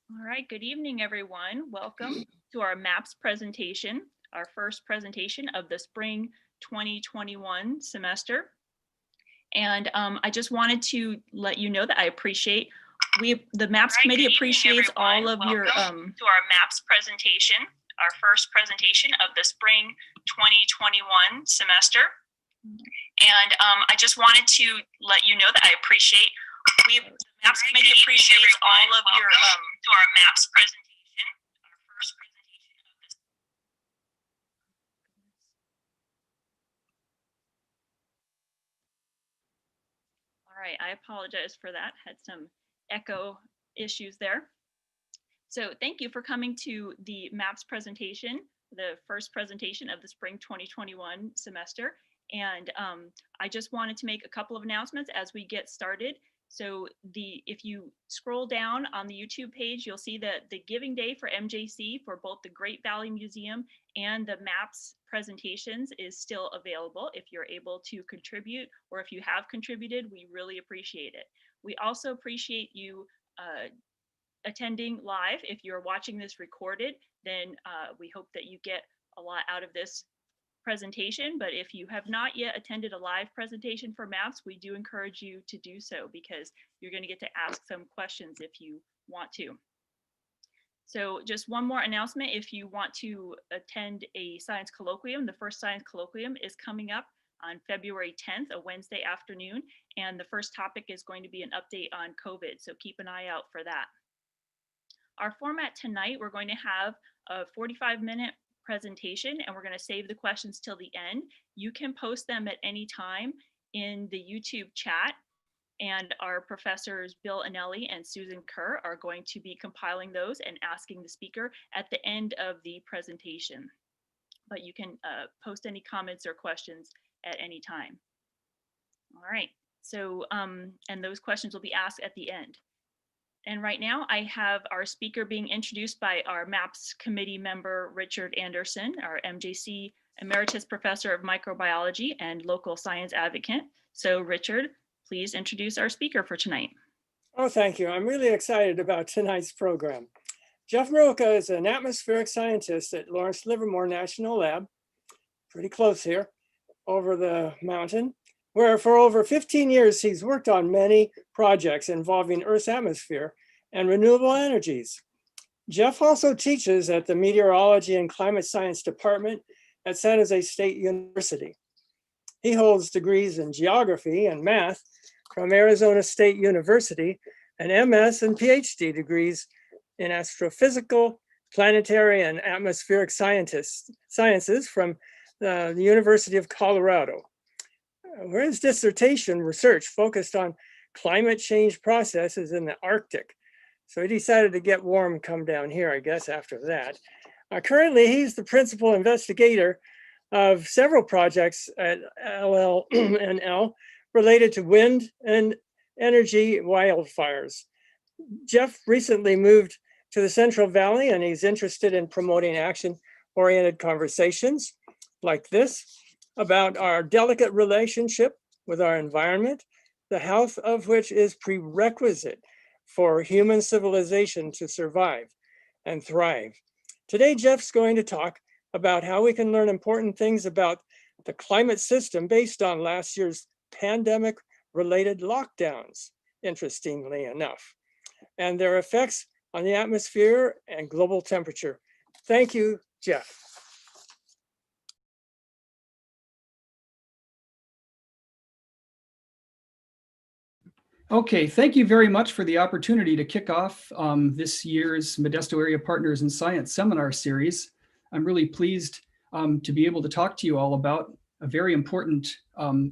All right, good evening, everyone. Welcome to our MAPS presentation, our first presentation of the spring 2021 semester. And I just wanted to let you know that I appreciate, the MAPS committee appreciates all of your- Welcome to our MAPS presentation, our first presentation of the spring 2021 semester. And I just wanted to let you know that I appreciate, the MAPS committee appreciates all of your- to our MAPS presentation, our first presentation of this. All right, I apologize for that. Had some echo issues there. So thank you for coming to the MAPS presentation, the first presentation of the spring 2021 semester. And I just wanted to make a couple of announcements as we get started. So if you scroll down on the YouTube page, you'll see that the Giving Day for MJC for both the Great Valley Museum and the MAPS presentations is still available if you're able to contribute, or if you have contributed, we really appreciate it. We also appreciate you attending live. If you're watching this recorded, then we hope that you get a lot out of this presentation. But if you have not yet attended a live presentation for MAPS, we do encourage you to do so, because you're going to get to ask some questions if you want to. So just one more announcement: if you want to attend a science colloquium, the first science colloquium is coming up on February 10th, a Wednesday afternoon. And the first topic is going to be an update on COVID. So keep an eye out for that. Our format tonight, we're going to have a 45-minute presentation, and we're going to save the questions till the end. You can post them at any time in the YouTube chat, and our professors Bill Anelli and Susan Kerr are going to be compiling those and asking the speaker at the end of the presentation. But you can post any comments or questions at any time. All right, so and those questions will be asked at the end. And right now I have our speaker being introduced by our MAPS committee member, Richard Anderson, our MJC Emeritus Professor of Microbiology and local science advocate. So Richard, please introduce our speaker for tonight. Oh, thank you. I'm really excited about tonight's program. Jeff Mirocha is an atmospheric scientist at Lawrence Livermore National Lab, pretty close here, over the mountain, where for over 15 years, he's worked on many projects involving Earth's atmosphere and renewable energies. Jeff also teaches at the Meteorology and Climate Science Department at San Jose State University. He holds degrees in geography and math from Arizona State University, and MS and PhD degrees in astrophysical, planetary, and atmospheric sciences from the University of Colorado, where his dissertation research focused on climate change processes in the Arctic. So he decided to get warm and come down here, I guess, after that. Currently, he's the principal investigator of several projects at LLNL related to wind and energy wildfires. Jeff recently moved to the Central Valley, and he's interested in promoting action-oriented conversations like this about our delicate relationship with our environment, the health of which is prerequisite for human civilization to survive and thrive. Today, Jeff's going to talk about how we can learn important things about the climate system based on last year's pandemic-related lockdowns, interestingly enough, and their effects on the atmosphere and global temperature. Thank you, Jeff. Okay, thank you very much for the opportunity to kick off this year's Modesto Area Partners in Science seminar series. I'm really pleased to be able to talk to you all about a very important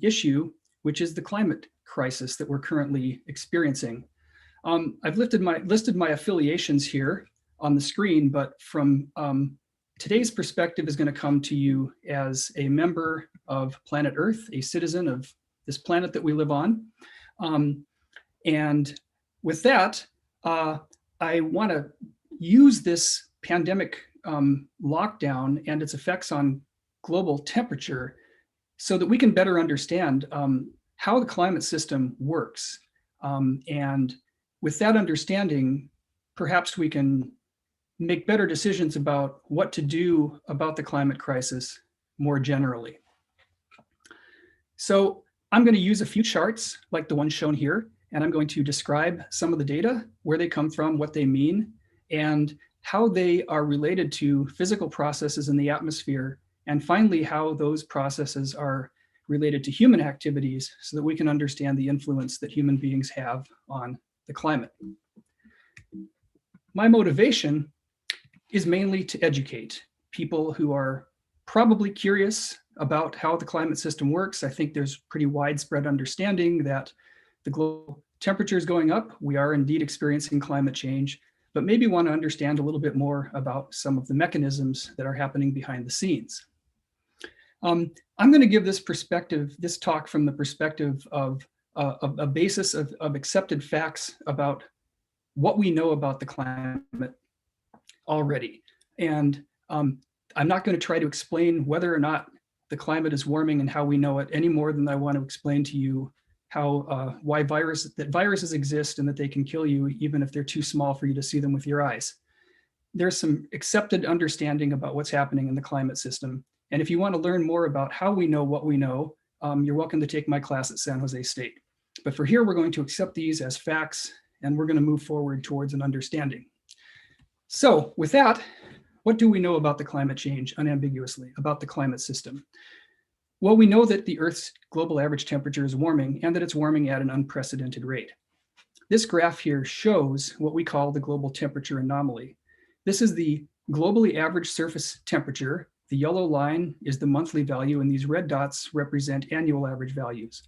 issue, which is the climate crisis that we're currently experiencing. I've listed my affiliations here on the screen, but from today's perspective is going to come to you as a member of planet Earth, a citizen of this planet that we live on. And with that, I want to use this pandemic lockdown and its effects on global temperature so that we can better understand how the climate system works. And with that understanding, perhaps we can make better decisions about what to do about the climate crisis more generally. So I'm going to use a few charts like the one shown here, and I'm going to describe some of the data, where they come from, what they mean, and how they are related to physical processes in the atmosphere, and finally, how those processes are related to human activities so that we can understand the influence that human beings have on the climate. My motivation is mainly to educate people who are probably curious about how the climate system works. I think there's pretty widespread understanding that the global temperature is going up. We are indeed experiencing climate change, but maybe want to understand a little bit more about some of the mechanisms that are happening behind the scenes. I'm going to give this talk from the perspective of a basis of accepted facts about what we know about the climate already. And I'm not going to try to explain whether or not the climate is warming and how we know it any more than I want to explain to you how why viruses exist and that they can kill you even if they're too small for you to see them with your eyes. There's some accepted understanding about what's happening in the climate system. And if you want to learn more about how we know what we know, you're welcome to take my class at San Jose State. But for here, we're going to accept these as facts, and we're going to move forward towards an understanding. So with that, what do we know about the climate change unambiguously, about the climate system? Well, we know that the Earth's global average temperature is warming and that it's warming at an unprecedented rate. This graph here shows what we call the global temperature anomaly. This is the globally average surface temperature. The yellow line is the monthly value, and these red dots represent annual average values.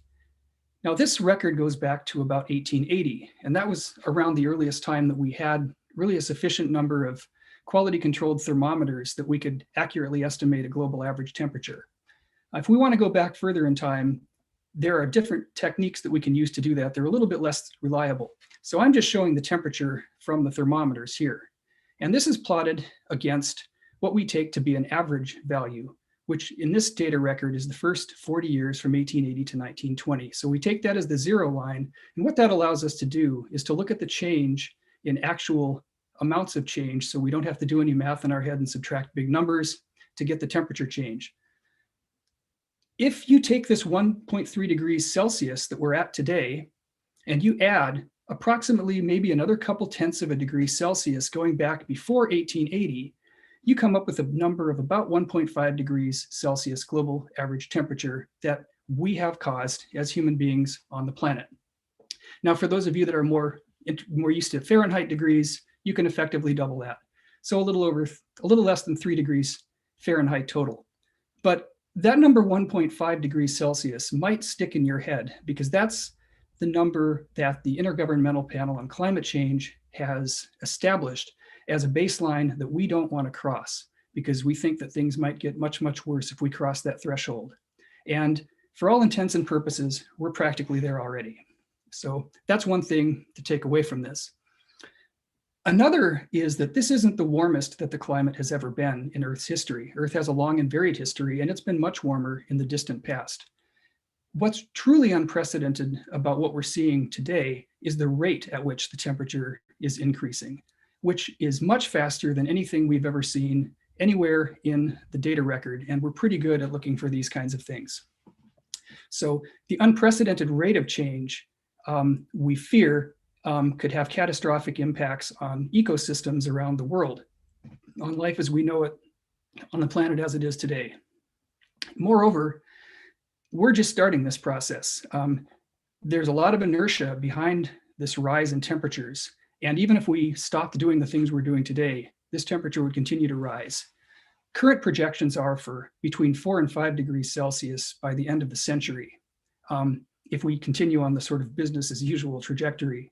Now, this record goes back to about 1880, and that was around the earliest time that we had really a sufficient number of quality-controlled thermometers that we could accurately estimate a global average temperature. If we want to go back further in time, there are different techniques that we can use to do that. They're a little bit less reliable. So I'm just showing the temperature from the thermometers here. And this is plotted against what we take to be an average value, which in this data record is the first 40 years from 1880 to 1920. So we take that as the zero line. And what that allows us to do is to look at the change in actual amounts of change. So we don't have to do any math in our head and subtract big numbers to get the temperature change. If you take this 1.3 degrees Celsius that we're at today, and you add approximately maybe another couple tenths of a degree Celsius going back before 1880, you come up with a number of about 1.5 degrees Celsius global average temperature that we have caused as human beings on the planet. Now, for those of you that are more used to Fahrenheit degrees, you can effectively double that. So a little less than 3 degrees Fahrenheit total. But that number 1.5 degrees Celsius might stick in your head because that's the number that the Intergovernmental Panel on Climate Change has established as a baseline that we don't want to cross because we think that things might get much, much worse if we cross that threshold. And for all intents and purposes, we're practically there already. So that's one thing to take away from this. Another is that this isn't the warmest that the climate has ever been in Earth's history. Earth has a long and varied history, and it's been much warmer in the distant past. What's truly unprecedented about what we're seeing today is the rate at which the temperature is increasing, which is much faster than anything we've ever seen anywhere in the data record. And we're pretty good at looking for these kinds of things. So the unprecedented rate of change, we fear, could have catastrophic impacts on ecosystems around the world, on life as we know it on the planet as it is today. Moreover, we're just starting this process. There's a lot of inertia behind this rise in temperatures. And even if we stopped doing the things we're doing today, this temperature would continue to rise. Current projections are for between 4 and 5 degrees Celsius by the end of the century, if we continue on the sort of business as usual trajectory.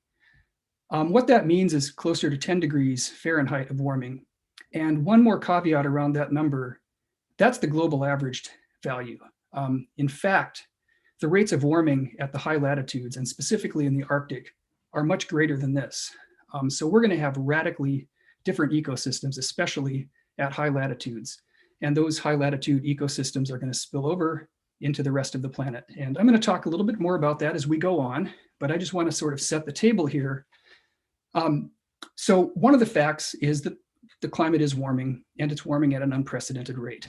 What that means is closer to 10 degrees Fahrenheit of warming. And one more caveat around that number, that's the global averaged value. In fact, the rates of warming at the high latitudes, and specifically in the Arctic, are much greater than this. So we're going to have radically different ecosystems, especially at high latitudes. And those high latitude ecosystems are going to spill over into the rest of the planet. And I'm going to talk a little bit more about that as we go on, but I just want to sort of set the table here. So one of the facts is that the climate is warming, and it's warming at an unprecedented rate.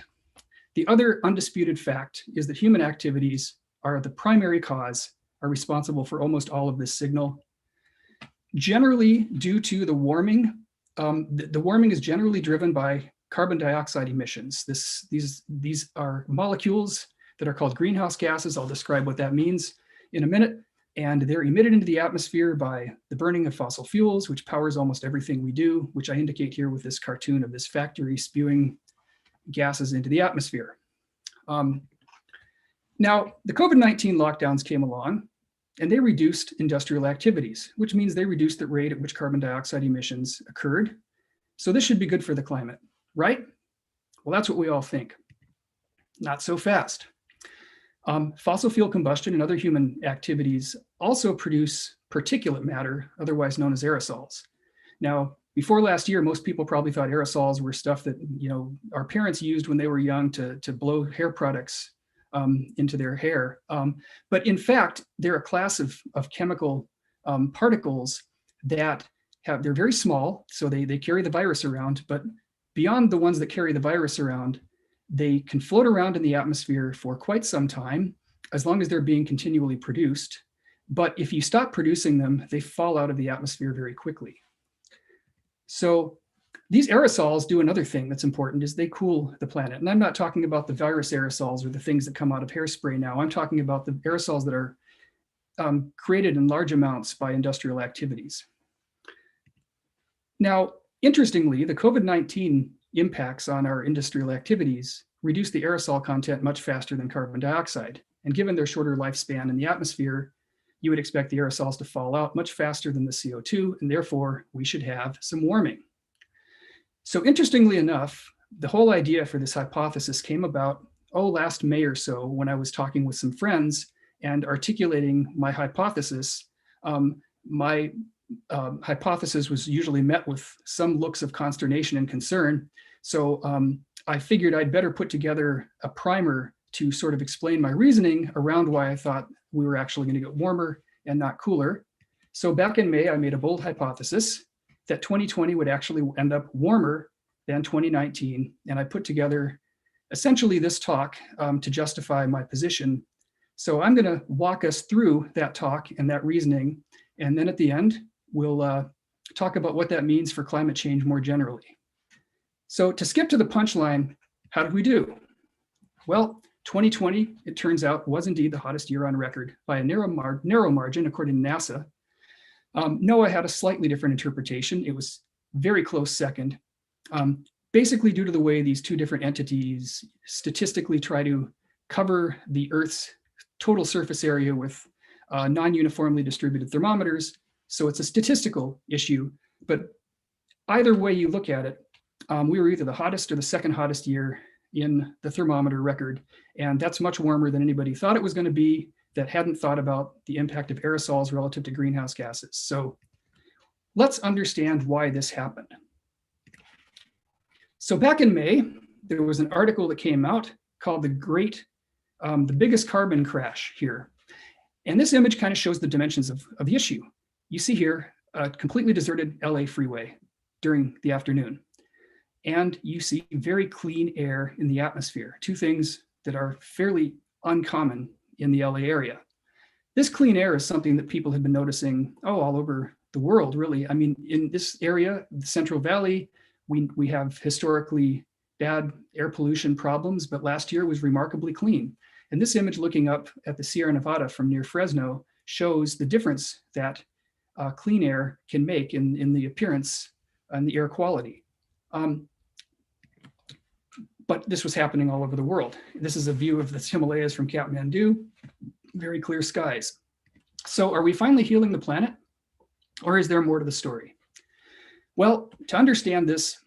The other undisputed fact is that human activities are the primary cause, are responsible for almost all of this signal. Generally, due to the warming, the warming is generally driven by carbon dioxide emissions. These are molecules that are called greenhouse gases. I'll describe what that means in a minute. And they're emitted into the atmosphere by the burning of fossil fuels, which powers almost everything we do, which I indicate here with this cartoon of this factory spewing gases into the atmosphere. Now, the COVID-19 lockdowns came along, and they reduced industrial activities, which means they reduced the rate at which carbon dioxide emissions occurred. So this should be good for the climate, right? Well, that's what we all think. Not so fast. Fossil fuel combustion and other human activities also produce particulate matter, otherwise known as aerosols. Now, before last year, most people probably thought aerosols were stuff that, you know, our parents used when they were young to blow hair products into their hair. But in fact, they're a class of chemical particles that they're very small, so they carry the virus around, but beyond the ones that carry the virus around, they can float around in the atmosphere for quite some time, as long as they're being continually produced. But if you stop producing them, they fall out of the atmosphere very quickly. So these aerosols do another thing that's important, is they cool the planet. And I'm not talking about the virus aerosols or the things that come out of hairspray now. I'm talking about the aerosols that are created in large amounts by industrial activities. Now, interestingly, the COVID-19 impacts on our industrial activities reduce the aerosol content much faster than carbon dioxide. And given their shorter lifespan in the atmosphere, you would expect the aerosols to fall out much faster than the CO2, and therefore we should have some warming. So interestingly enough, the whole idea for this hypothesis came about, last May or so, when I was talking with some friends and articulating my hypothesis. My hypothesis was usually met with some looks of consternation and concern. So I figured I'd better put together a primer to sort of explain my reasoning around why I thought we were actually going to get warmer and not cooler. So back in May, I made a bold hypothesis that 2020 would actually end up warmer than 2019. And I put together essentially this talk to justify my position. So I'm going to walk us through that talk and that reasoning. And then at the end, we'll talk about what that means for climate change more generally. So to skip to the punchline, how did we do? Well, 2020, it turns out, was indeed the hottest year on record by a narrow margin, according to NASA. NOAA had a slightly different interpretation. It was very close second, basically due to the way these two different entities statistically try to cover the Earth's total surface area with non-uniformly distributed thermometers. So it's a statistical issue, but either way you look at it, we were either the hottest or the second hottest year in the thermometer record. And that's much warmer than anybody thought it was going to be that hadn't thought about the impact of aerosols relative to greenhouse gases. So let's understand why this happened. So back in May, there was an article that came out called the biggest carbon crash here. And this image kind of shows the dimensions of the issue. You see here a completely deserted LA freeway during the afternoon. And you see very clean air in the atmosphere, two things that are fairly uncommon in the LA area. This clean air is something that people have been noticing all over the world, really. I mean, in this area, the Central Valley, we have historically bad air pollution problems, but last year was remarkably clean. And this image looking up at the Sierra Nevada from near Fresno shows the difference that clean air can make in the appearance and the air quality. But this was happening all over the world. This is a view of the Himalayas from Kathmandu, very clear skies. So are we finally healing the planet? Or is there more to the story? Well, to understand this,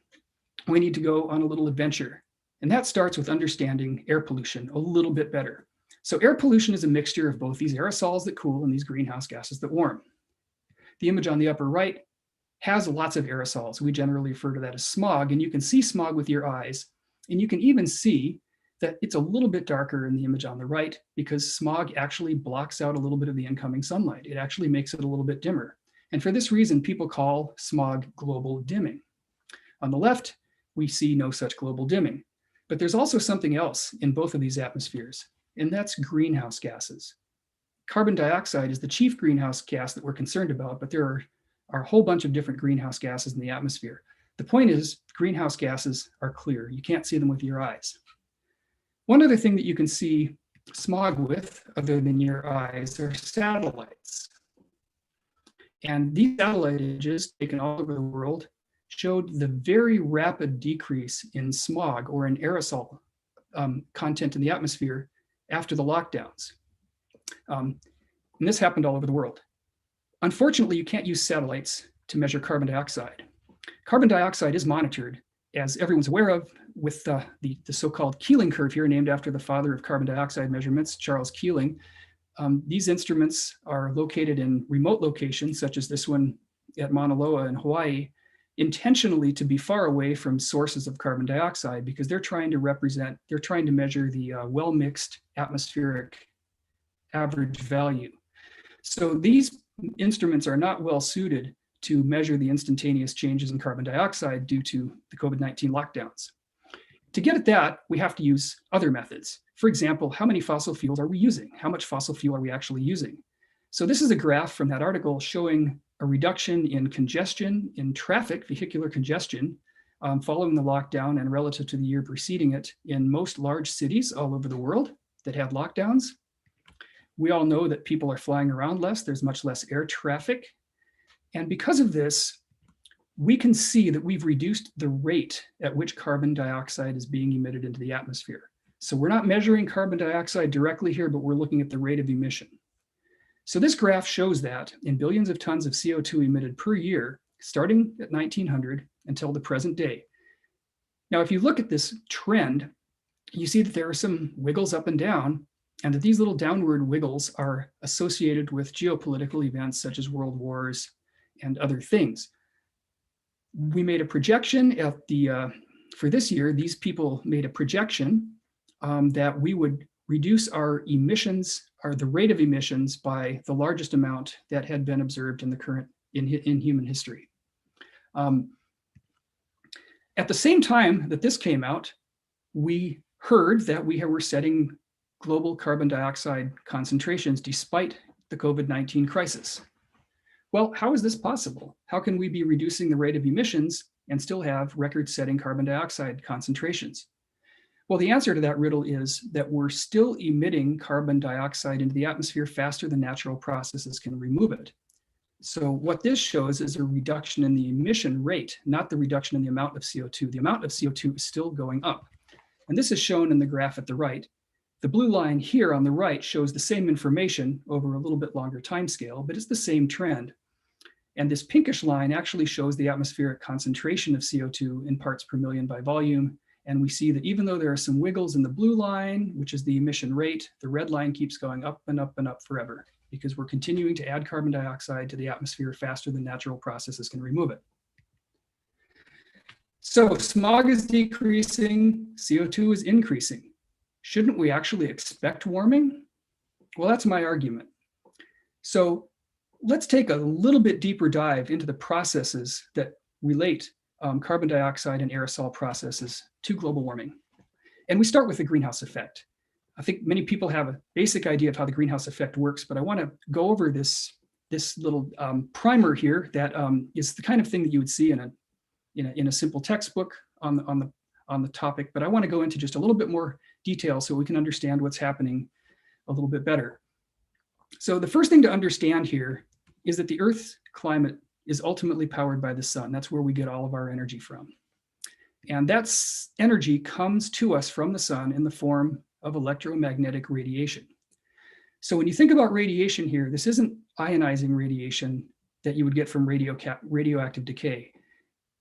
we need to go on a little adventure. And that starts with understanding air pollution a little bit better. So air pollution is a mixture of both these aerosols that cool and these greenhouse gases that warm. The image on the upper right has lots of aerosols. We generally refer to that as smog, and you can see smog with your eyes. And you can even see that it's a little bit darker in the image on the right because smog actually blocks out a little bit of the incoming sunlight. It actually makes it a little bit dimmer. And for this reason, people call smog global dimming. On the left, we see no such global dimming. But there's also something else in both of these atmospheres, and that's greenhouse gases. Carbon dioxide is the chief greenhouse gas that we're concerned about, but there are a whole bunch of different greenhouse gases in the atmosphere. The point is, greenhouse gases are clear. You can't see them with your eyes. One other thing that you can see smog with, other than your eyes, are satellites. And these satellite images taken all over the world showed the very rapid decrease in smog or in aerosol content in the atmosphere after the lockdowns. And this happened all over the world. Unfortunately, you can't use satellites to measure carbon dioxide. Carbon dioxide is monitored, as everyone's aware of, with the so-called Keeling curve here, named after the father of carbon dioxide measurements, Charles Keeling. These instruments are located in remote locations, such as this one at Mauna Loa in Hawaii, intentionally to be far away from sources of carbon dioxide, because they're trying to measure the well-mixed atmospheric average value. So these instruments are not well suited to measure the instantaneous changes in carbon dioxide due to the COVID-19 lockdowns. To get at that, we have to use other methods. For example, how many fossil fuels are we using? How much fossil fuel are we actually using? So this is a graph from that article showing a reduction in congestion, in traffic, vehicular congestion, following the lockdown and relative to the year preceding it in most large cities all over the world that had lockdowns. We all know that people are flying around less. There's much less air traffic. And because of this, we can see that we've reduced the rate at which carbon dioxide is being emitted into the atmosphere. So we're not measuring carbon dioxide directly here, but we're looking at the rate of emission. So this graph shows that in billions of tons of CO2 emitted per year, starting at 1900 until the present day. Now, if you look at this trend, you see that there are some wiggles up and down, and that these little downward wiggles are associated with geopolitical events such as world wars and other things. We made a projection at for this year, these people made a projection that we would reduce our emissions, or the rate of emissions, by the largest amount that had been observed in human history. At the same time that this came out, we heard that we were setting global carbon dioxide concentrations despite the COVID-19 crisis. Well, how is this possible? How can we be reducing the rate of emissions and still have record-setting carbon dioxide concentrations? Well, the answer to that riddle is that we're still emitting carbon dioxide into the atmosphere faster than natural processes can remove it. So what this shows is a reduction in the emission rate, not the reduction in the amount of CO2. The amount of CO2 is still going up. And this is shown in the graph at the right. The blue line here on the right shows the same information over a little bit longer time scale, but it's the same trend. And this pinkish line actually shows the atmospheric concentration of CO2 in parts per million by volume. And we see that even though there are some wiggles in the blue line, which is the emission rate, the red line keeps going up and up and up forever, because we're continuing to add carbon dioxide to the atmosphere faster than natural processes can remove it. So smog is decreasing, CO2 is increasing. Shouldn't we actually expect warming? Well, that's my argument. So let's take a little bit deeper dive into the processes that relate carbon dioxide and aerosol processes to global warming. And we start with the greenhouse effect. I think many people have a basic idea of how the greenhouse effect works, but I want to go over this little primer here that is the kind of thing that you would see in a simple textbook on the topic. But I want to go into just a little bit more detail so we can understand what's happening a little bit better. So the first thing to understand here is that the Earth's climate is ultimately powered by the sun. That's where we get all of our energy from. And that energy comes to us from the sun in the form of electromagnetic radiation. So when you think about radiation here, this isn't ionizing radiation that you would get from radioactive decay.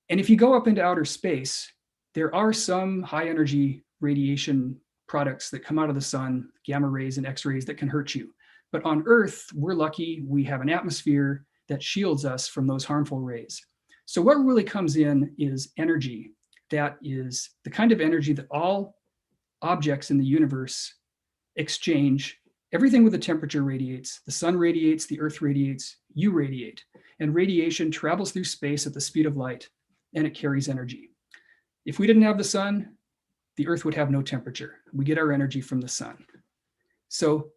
And if you go up into outer space, there are some high energy radiation products that come out of the sun, gamma rays and X-rays, that can hurt you. But on Earth, we're lucky we have an atmosphere that shields us from those harmful rays. So what really comes in is energy. That is the kind of energy that all objects in the universe exchange Everything with a temperature radiates. The sun radiates, the earth radiates, you radiate. And radiation travels through space at the speed of light, and it carries energy. If we didn't have the sun, the earth would have no temperature. We get our energy from the sun. So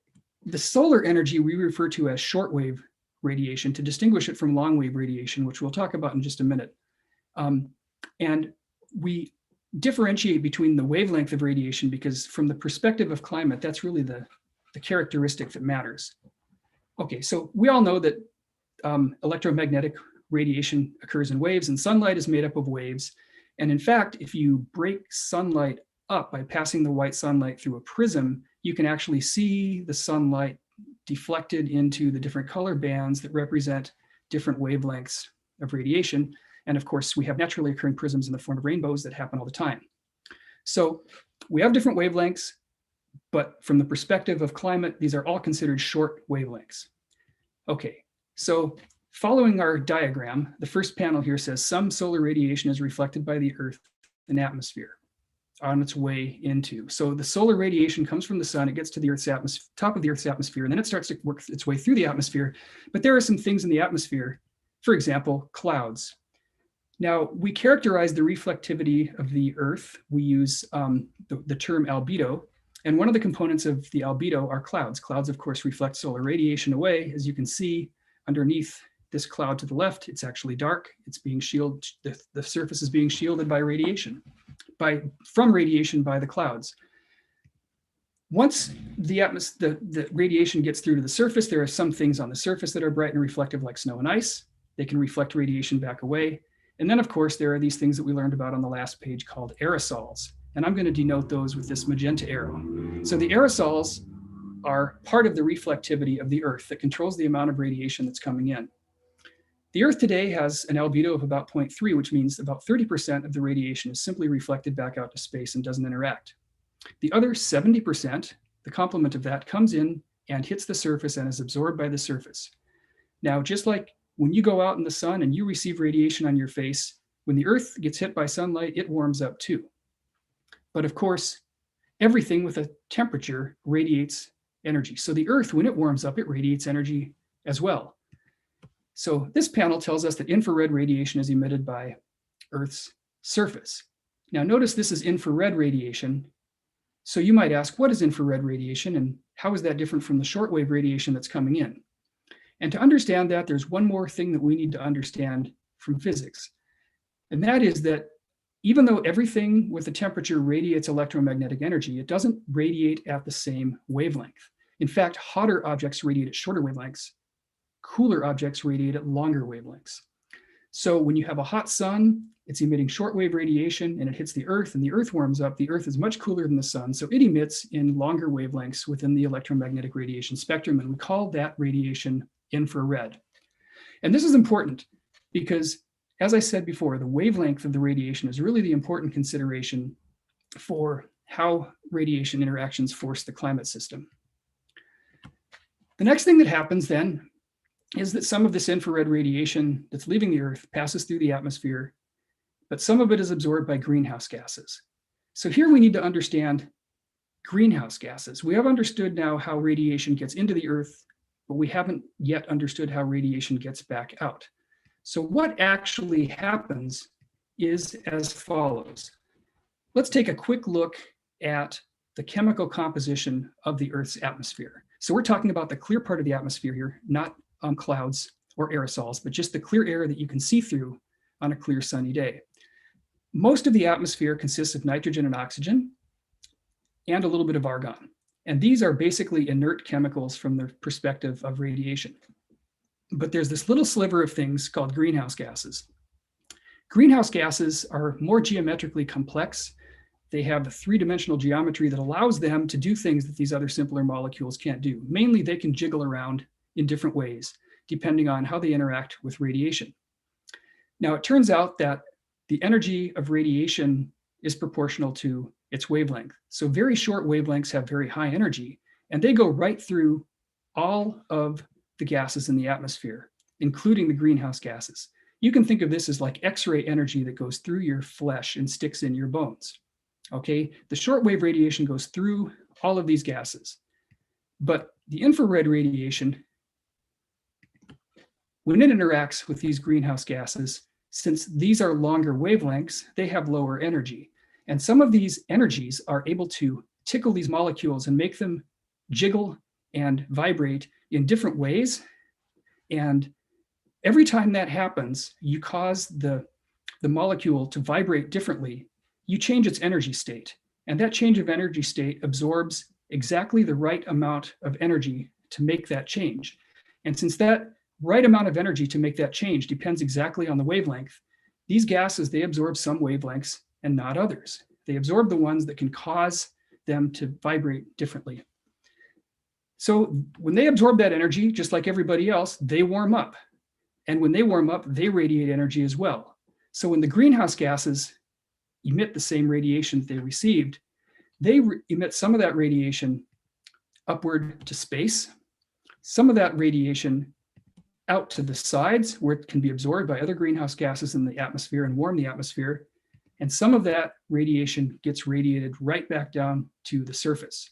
the solar energy we refer to as shortwave radiation to distinguish it from long-wave radiation, which we'll talk about in just a minute. And we differentiate between the wavelength of radiation because from the perspective of climate, that's really the characteristic that matters. Okay, so we all know that electromagnetic radiation occurs in waves, and sunlight is made up of waves. And in fact, if you break sunlight up by passing the white sunlight through a prism, you can actually see the sunlight deflected into the different color bands that represent different wavelengths of radiation. And of course, we have naturally occurring prisms in the form of rainbows that happen all the time. So we have different wavelengths, but from the perspective of climate, these are all considered short wavelengths. Okay, so following our diagram, the first panel here says some solar radiation is reflected by the Earth and atmosphere on its way into. So the solar radiation comes from the sun, it gets to the Earth's atmosphere, top of the Earth's atmosphere, and then it starts to work its way through the atmosphere. But there are some things in the atmosphere, for example, clouds. Now, we characterize the reflectivity of the Earth. We use the term albedo, and one of the components of the albedo are clouds. Clouds, of course, reflect solar radiation away. As you can see underneath this cloud to the left, it's actually dark. It's being shielded, the surface is being shielded by radiation, from radiation by the clouds. Once the radiation gets through to the surface, there are some things on the surface that are bright and reflective like snow and ice. They can reflect radiation back away. And then, of course, there are these things that we learned about on the last page called aerosols. And I'm going to denote those with this magenta arrow. So the aerosols are part of the reflectivity of the Earth that controls the amount of radiation that's coming in. The Earth today has an albedo of about 0.3, which means about 30% of the radiation is simply reflected back out to space and doesn't interact. The other 70%, the complement of that, comes in and hits the surface and is absorbed by the surface. Now, just like when you go out in the sun and you receive radiation on your face, when the Earth gets hit by sunlight, it warms up too. But of course, everything with a temperature radiates energy. So the Earth, when it warms up, it radiates energy as well. So this panel tells us that infrared radiation is emitted by Earth's surface. Now notice this is infrared radiation. So you might ask, what is infrared radiation and how is that different from the shortwave radiation that's coming in? And to understand that, there's one more thing that we need to understand from physics. And that is that even though everything with a temperature radiates electromagnetic energy, it doesn't radiate at the same wavelength. In fact, hotter objects radiate at shorter wavelengths. Cooler objects radiate at longer wavelengths. So when you have a hot sun, it's emitting shortwave radiation and it hits the Earth and the Earth warms up. The Earth is much cooler than the sun, so it emits in longer wavelengths within the electromagnetic radiation spectrum, and we call that radiation infrared. And this is important because, as I said before, the wavelength of the radiation is really the important consideration for how radiation interactions force the climate system. The next thing that happens then is that some of this infrared radiation that's leaving the Earth passes through the atmosphere, but some of it is absorbed by greenhouse gases. So here we need to understand greenhouse gases. We have understood now how radiation gets into the Earth, but we haven't yet understood how radiation gets back out. So what actually happens is as follows. Let's take a quick look at the chemical composition of the Earth's atmosphere. So we're talking about the clear part of the atmosphere here, not clouds or aerosols, but just the clear air that you can see through on a clear sunny day. Most of the atmosphere consists of nitrogen and oxygen and a little bit of argon. And these are basically inert chemicals from the perspective of radiation. But there's this little sliver of things called greenhouse gases. Greenhouse gases are more geometrically complex. They have a three-dimensional geometry that allows them to do things that these other simpler molecules can't do. Mainly, they can jiggle around in different ways, depending on how they interact with radiation. Now, it turns out that the energy of radiation is proportional to its wavelength. So very short wavelengths have very high energy, and they go right through all of the gases in the atmosphere, including the greenhouse gases. You can think of this as like X-ray energy that goes through your flesh and sticks in your bones. Okay, the shortwave radiation goes through all of these gases. But the infrared radiation, when it interacts with these greenhouse gases, since these are longer wavelengths, they have lower energy. And some of these energies are able to tickle these molecules and make them jiggle and vibrate in different ways. And every time that happens, you cause the molecule to vibrate differently. You change its energy state. And that change of energy state absorbs exactly the right amount of energy to make that change. And since that right amount of energy to make that change depends exactly on the wavelength, these gases, they absorb some wavelengths and not others. They absorb the ones that can cause them to vibrate differently. So when they absorb that energy, just like everybody else, they warm up. And when they warm up, they radiate energy as well. So when the greenhouse gases emit the same radiation that they received, they emit some of that radiation upward to space, some of that radiation out to the sides where it can be absorbed by other greenhouse gases in the atmosphere and warm the atmosphere, and some of that radiation gets radiated right back down to the surface.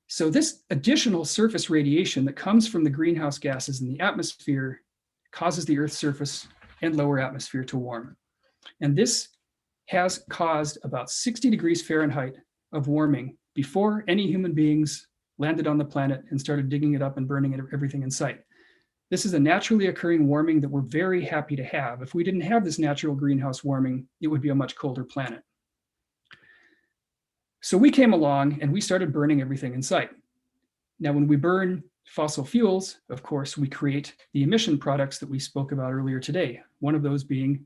So this additional surface radiation that comes from the greenhouse gases in the atmosphere causes the Earth's surface and lower atmosphere to warm. And this has caused about 60 degrees Fahrenheit of warming before any human beings landed on the planet and started digging it up and burning everything in sight. This is a naturally occurring warming that we're very happy to have. If we didn't have this natural greenhouse warming, it would be a much colder planet. So we came along and we started burning everything in sight. Now, when we burn fossil fuels, of course, we create the emission products that we spoke about earlier today, one of those being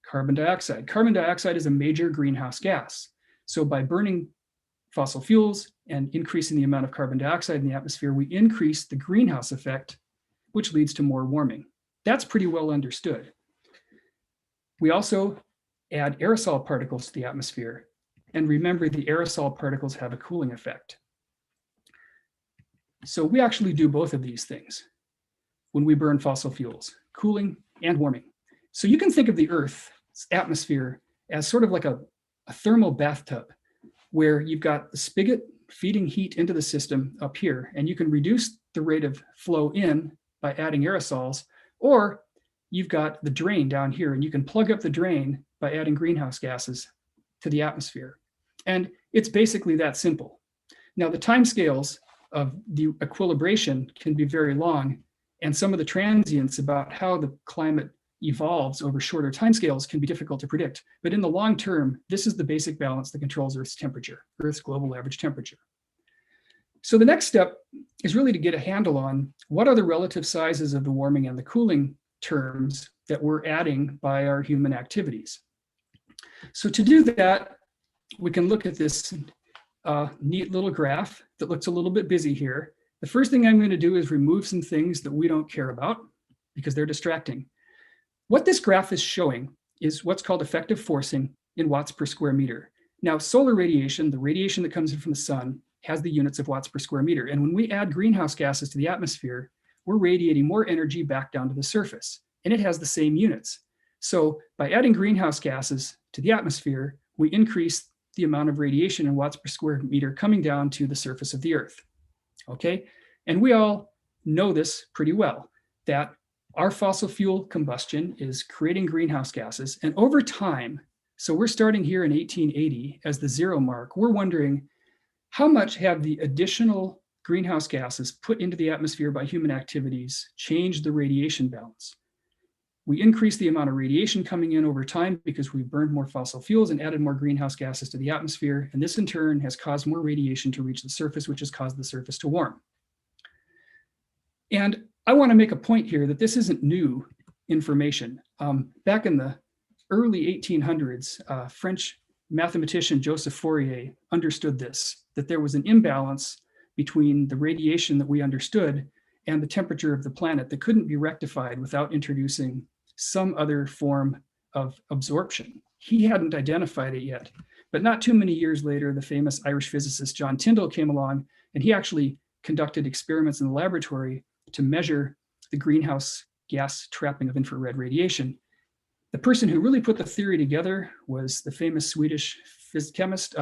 carbon dioxide. Carbon dioxide is a major greenhouse gas. So by burning fossil fuels and increasing the amount of carbon dioxide in the atmosphere, we increase the greenhouse effect, which leads to more warming. That's pretty well understood. We also add aerosol particles to the atmosphere. And remember, the aerosol particles have a cooling effect. So we actually do both of these things when we burn fossil fuels, cooling and warming. So you can think of the Earth's atmosphere as sort of like a thermal bathtub where you've got the spigot feeding heat into the system up here, and you can reduce the rate of flow in by adding aerosols, or you've got the drain down here, and you can plug up the drain by adding greenhouse gases to the atmosphere. And it's basically that simple. Now, the timescales of the equilibration can be very long, and some of the transients about how the climate evolves over shorter timescales can be difficult to predict. But in the long term, this is the basic balance that controls Earth's temperature, Earth's global average temperature. So the next step is really to get a handle on what are the relative sizes of the warming and the cooling terms that we're adding by our human activities. So to do that, we can look at this neat little graph that looks a little bit busy here. The first thing I'm going to do is remove some things that we don't care about because they're distracting. What this graph is showing is what's called effective forcing in watts per square meter. Now, solar radiation, the radiation that comes in from the sun, has the units of watts per square meter. And when we add greenhouse gases to the atmosphere, we're radiating more energy back down to the surface, and it has the same units. So by adding greenhouse gases to the atmosphere, we increase the amount of radiation in watts per square meter coming down to the surface of the Earth. Okay, and we all know this pretty well, that our fossil fuel combustion is creating greenhouse gases. And over time, so we're starting here in 1880 as the zero mark, we're wondering how much have the additional greenhouse gases put into the atmosphere by human activities changed the radiation balance? We increase the amount of radiation coming in over time because we burned more fossil fuels and added more greenhouse gases to the atmosphere. And this in turn has caused more radiation to reach the surface, which has caused the surface to warm. And I want to make a point here that this isn't new information. Back in the early 1800s, French mathematician Joseph Fourier understood this, that there was an imbalance between the radiation that we understood and the temperature of the planet that couldn't be rectified without introducing some other form of absorption. He hadn't identified it yet, but not too many years later, the famous Irish physicist John Tyndall came along, and he actually conducted experiments in the laboratory to measure the greenhouse gas trapping of infrared radiation. The person who really put the theory together was the famous Swedish chemist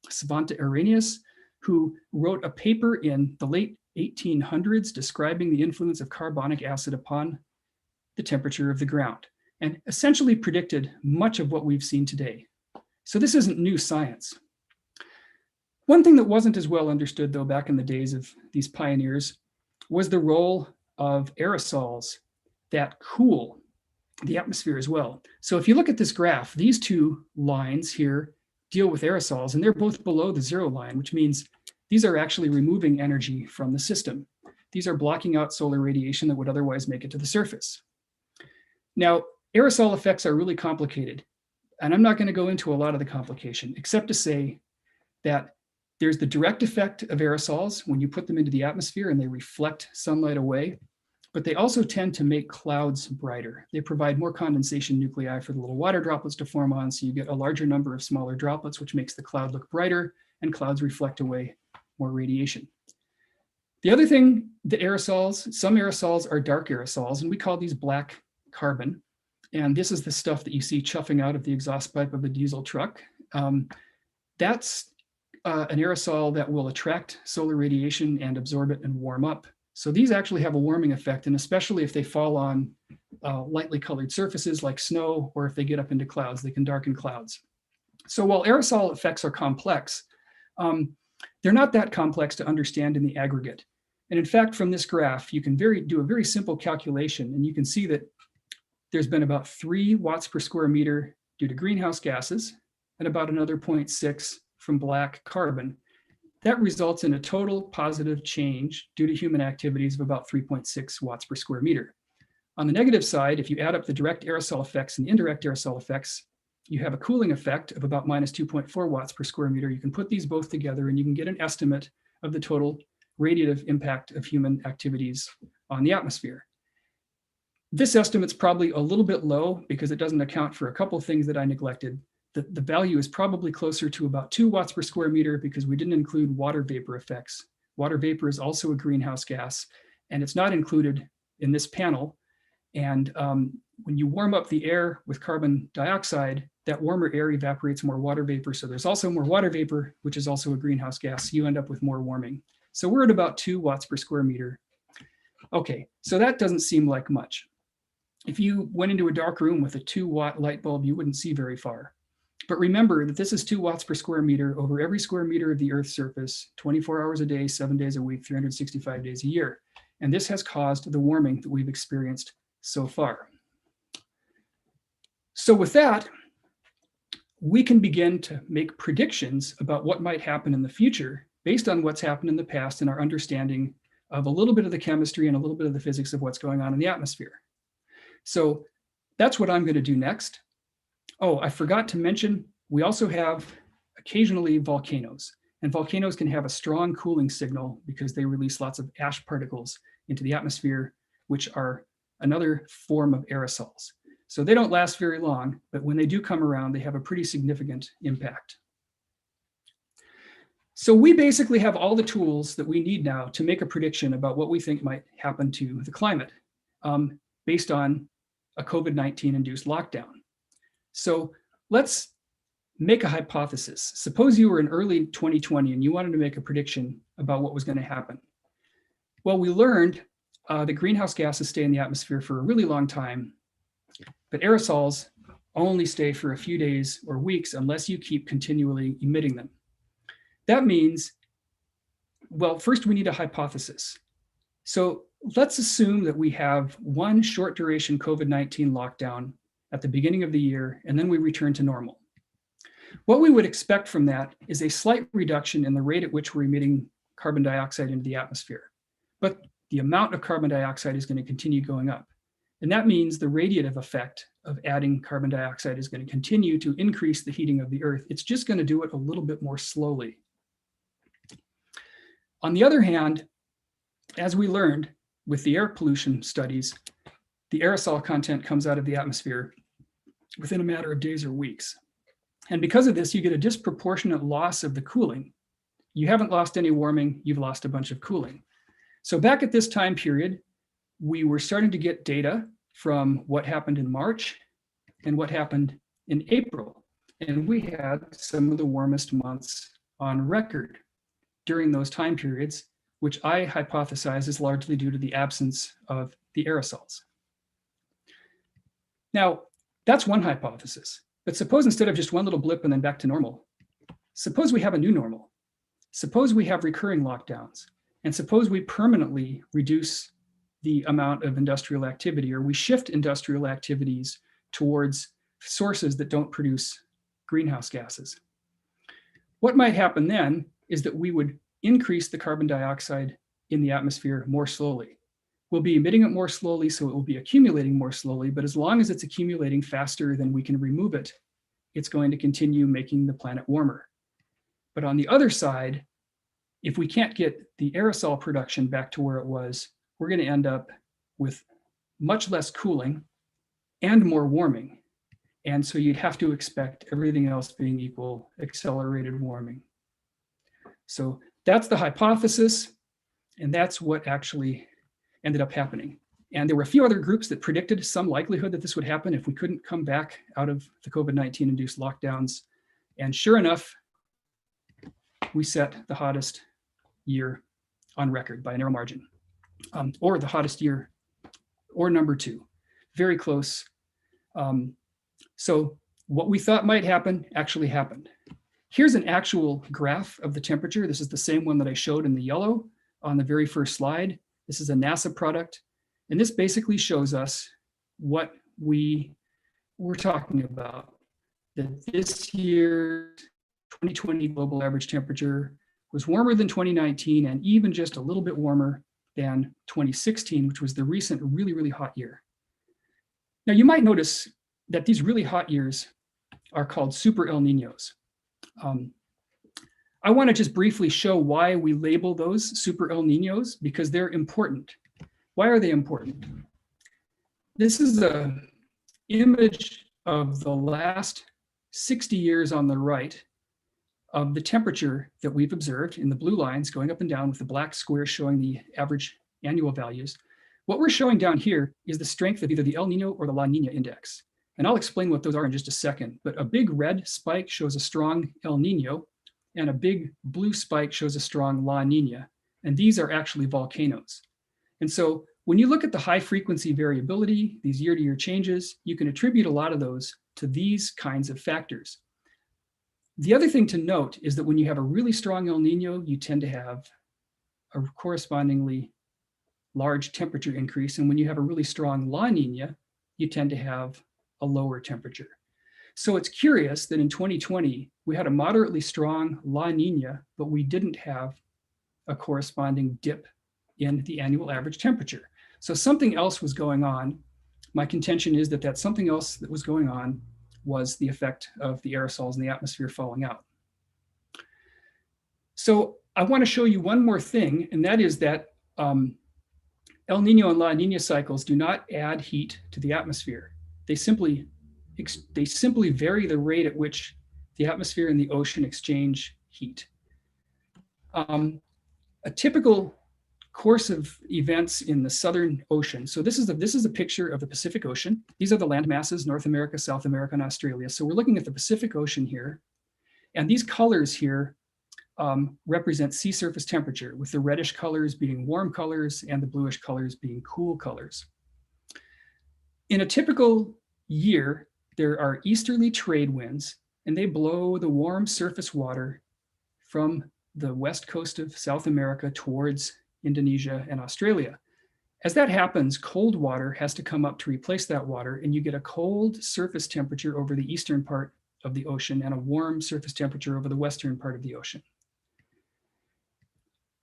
Svante Arrhenius, who wrote a paper in the late 1800s describing the influence of carbonic acid upon the temperature of the ground, and essentially predicted much of what we've seen today. So this isn't new science. One thing that wasn't as well understood, though, back in the days of these pioneers was the role of aerosols that cool the atmosphere as well. So if you look at this graph, these two lines here deal with aerosols, and they're both below the 0 line, which means these are actually removing energy from the system. These are blocking out solar radiation that would otherwise make it to the surface. Now, aerosol effects are really complicated, and I'm not going to go into a lot of the complication, except to say that there's the direct effect of aerosols when you put them into the atmosphere and they reflect sunlight away, but they also tend to make clouds brighter. They provide more condensation nuclei for the little water droplets to form on, so you get a larger number of smaller droplets, which makes the cloud look brighter, and clouds reflect away more radiation. The other thing, the aerosols, some aerosols are dark aerosols, and we call these black carbon. And this is the stuff that you see chuffing out of the exhaust pipe of a diesel truck. That's an aerosol that will attract solar radiation and absorb it and warm up. So these actually have a warming effect, and especially if they fall on lightly colored surfaces like snow, or if they get up into clouds, they can darken clouds. So while aerosol effects are complex, they're not that complex to understand in the aggregate. And in fact, from this graph, you can do a very simple calculation, and you can see that there's been about 3 watts per square meter due to greenhouse gases, and about another 0.6 from black carbon. That results in a total positive change due to human activities of about 3.6 watts per square meter. On the negative side, if you add up the direct aerosol effects and the indirect aerosol effects, you have a cooling effect of about minus 2.4 watts per square meter. You can put these both together and you can get an estimate of the total radiative impact of human activities on the atmosphere. This estimate's probably a little bit low because it doesn't account for a couple of things that I neglected. The value is probably closer to about 2 watts per square meter because we didn't include water vapor effects. Water vapor is also a greenhouse gas, and it's not included in this panel. And when you warm up the air with carbon dioxide, that warmer air evaporates more water vapor. So there's also more water vapor, which is also a greenhouse gas. You end up with more warming. So we're at about 2 watts per square meter. Okay, so that doesn't seem like much. If you went into a dark room with a 2-watt light bulb, you wouldn't see very far. But remember that this is 2 watts per square meter over every square meter of the Earth's surface, 24 hours a day, 7 days a week, 365 days a year. And this has caused the warming that we've experienced so far. So with that, we can begin to make predictions about what might happen in the future based on what's happened in the past and our understanding of a little bit of the chemistry and a little bit of the physics of what's going on in the atmosphere. So that's what I'm going to do next. Oh, I forgot to mention, we also have occasionally volcanoes, and volcanoes can have a strong cooling signal because they release lots of ash particles into the atmosphere, which are another form of aerosols. So they don't last very long, but when they do come around, they have a pretty significant impact. So we basically have all the tools that we need now to make a prediction about what we think might happen to the climate based on a COVID-19 induced lockdown. So let's make a hypothesis. Suppose you were in early 2020 and you wanted to make a prediction about what was going to happen. Well, we learned that greenhouse gases stay in the atmosphere for a really long time, but aerosols only stay for a few days or weeks unless you keep continually emitting them. That means, well, first we need a hypothesis. So let's assume that we have one short duration COVID-19 lockdown at the beginning of the year, and then we return to normal. What we would expect from that is a slight reduction in the rate at which we're emitting carbon dioxide into the atmosphere. But the amount of carbon dioxide is going to continue going up. And that means the radiative effect of adding carbon dioxide is going to continue to increase the heating of the Earth. It's just going to do it a little bit more slowly. On the other hand, as we learned with the air pollution studies, the aerosol content comes out of the atmosphere within a matter of days or weeks. And because of this, you get a disproportionate loss of the cooling. You haven't lost any warming, you've lost a bunch of cooling. So back at this time period, we were starting to get data from what happened in March and what happened in April. And we had some of the warmest months on record during those time periods which I hypothesize is largely due to the absence of the aerosols. Now, that's one hypothesis. But suppose instead of just one little blip and then back to normal, suppose we have a new normal. Suppose we have recurring lockdowns. And suppose we permanently reduce the amount of industrial activity, or we shift industrial activities towards sources that don't produce greenhouse gases. What might happen then is that we would increase the carbon dioxide in the atmosphere more slowly. We'll be emitting it more slowly, so it will be accumulating more slowly, but as long as it's accumulating faster than we can remove it, it's going to continue making the planet warmer. But on the other side, if we can't get the aerosol production back to where it was, we're going to end up with much less cooling and more warming. And so you'd have to expect, everything else being equal, accelerated warming. So that's the hypothesis, and that's what actually ended up happening. And there were a few other groups that predicted some likelihood that this would happen if we couldn't come back out of the COVID-19 induced lockdowns. And sure enough, we set the hottest year on record by a narrow margin, or the hottest year, or number two, very close. So what we thought might happen actually happened. Here's an actual graph of the temperature. This is the same one that I showed in the yellow on the very first slide. This is a NASA product. And this basically shows us what we were talking about, that this year, 2020 global average temperature was warmer than 2019 and even just a little bit warmer than 2016, which was the recent really, really hot year. Now you might notice that these really hot years are called super El Niños. I want to just briefly show why we label those super El Niños, because they're important. Why are they important? This is an image of the last 60 years on the right of the temperature that we've observed in the blue lines going up and down with the black squares showing the average annual values. What we're showing down here is the strength of either the El Nino or the La Nina index. And I'll explain what those are in just a second. But a big red spike shows a strong El Nino, and a big blue spike shows a strong La Nina. And these are actually volcanoes. And so when you look at the high frequency variability, these year-to-year changes, you can attribute a lot of those to these kinds of factors. The other thing to note is that when you have a really strong El Nino, you tend to have a correspondingly large temperature increase. And when you have a really strong La Nina, you tend to have a lower temperature. So it's curious that in 2020, we had a moderately strong La Nina, but we didn't have a corresponding dip in the annual average temperature. So something else was going on. My contention is that something else that was going on was the effect of the aerosols in the atmosphere falling out. So I want to show you one more thing, and that is that El Nino and La Nina cycles do not add heat to the atmosphere. They simply vary the rate at which the atmosphere and the ocean exchange heat. A typical course of events in the Southern Ocean. So this is a picture of the Pacific Ocean. These are the land masses, North America, South America, and Australia. So we're looking at the Pacific Ocean here. And these colors here represent sea surface temperature, with the reddish colors being warm colors and the bluish colors being cool colors. In a typical year, there are easterly trade winds, and they blow the warm surface water from the west coast of South America towards Indonesia and Australia. As that happens, cold water has to come up to replace that water, and you get a cold surface temperature over the eastern part of the ocean and a warm surface temperature over the western part of the ocean.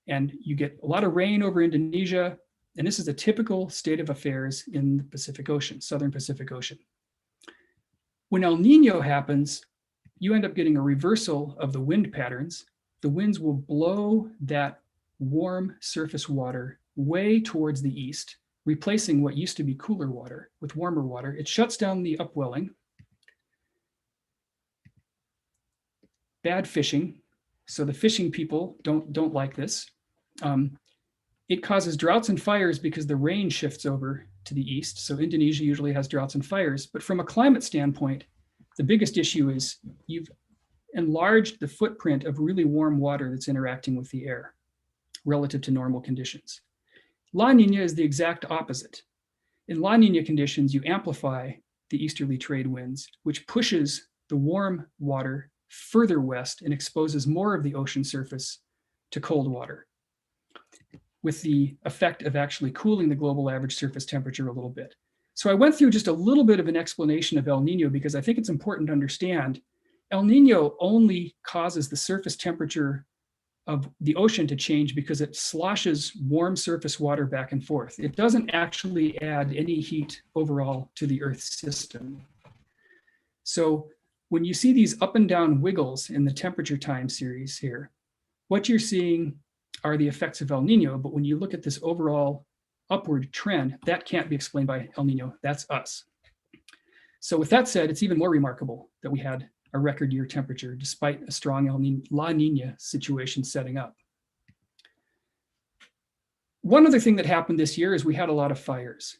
And you get a lot of rain over Indonesia, and this is a typical state of affairs in the Pacific Ocean, Southern Pacific Ocean. When El Nino happens, you end up getting a reversal of the wind patterns. The winds will blow that warm surface water way towards the east, replacing what used to be cooler water with warmer water. It shuts down the upwelling. Bad fishing. So the fishing people don't like this. It causes droughts and fires because the rain shifts over to the east. So Indonesia usually has droughts and fires. But from a climate standpoint, the biggest issue is you've enlarged the footprint of really warm water that's interacting with the air. relative to normal conditions. La Nina is the exact opposite. In La Nina conditions, you amplify the easterly trade winds, which pushes the warm water further west and exposes more of the ocean surface to cold water, with the effect of actually cooling the global average surface temperature a little bit. So I went through just a little bit of an explanation of El Nino because I think it's important to understand El Nino only causes the surface temperature of the ocean to change because it sloshes warm surface water back and forth. It doesn't actually add any heat overall to the Earth's system. So when you see these up and down wiggles in the temperature time series here, what you're seeing are the effects of El Nino, but when you look at this overall upward trend, that can't be explained by El Nino, that's us. So with that said, it's even more remarkable that we had a record year temperature despite a strong La Nina situation setting up. One other thing that happened this year is we had a lot of fires.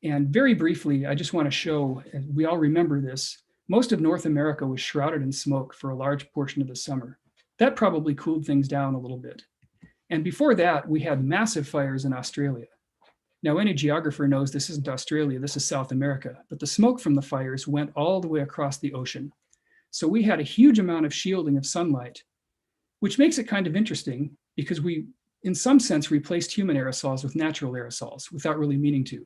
And very briefly, I just want to show, and we all remember this, most of North America was shrouded in smoke for a large portion of the summer. That probably cooled things down a little bit. And before that, we had massive fires in Australia. Now, any geographer knows this isn't Australia, this is South America, but the smoke from the fires went all the way across the ocean. So we had a huge amount of shielding of sunlight, which makes it kind of interesting because we, in some sense, replaced human aerosols with natural aerosols without really meaning to.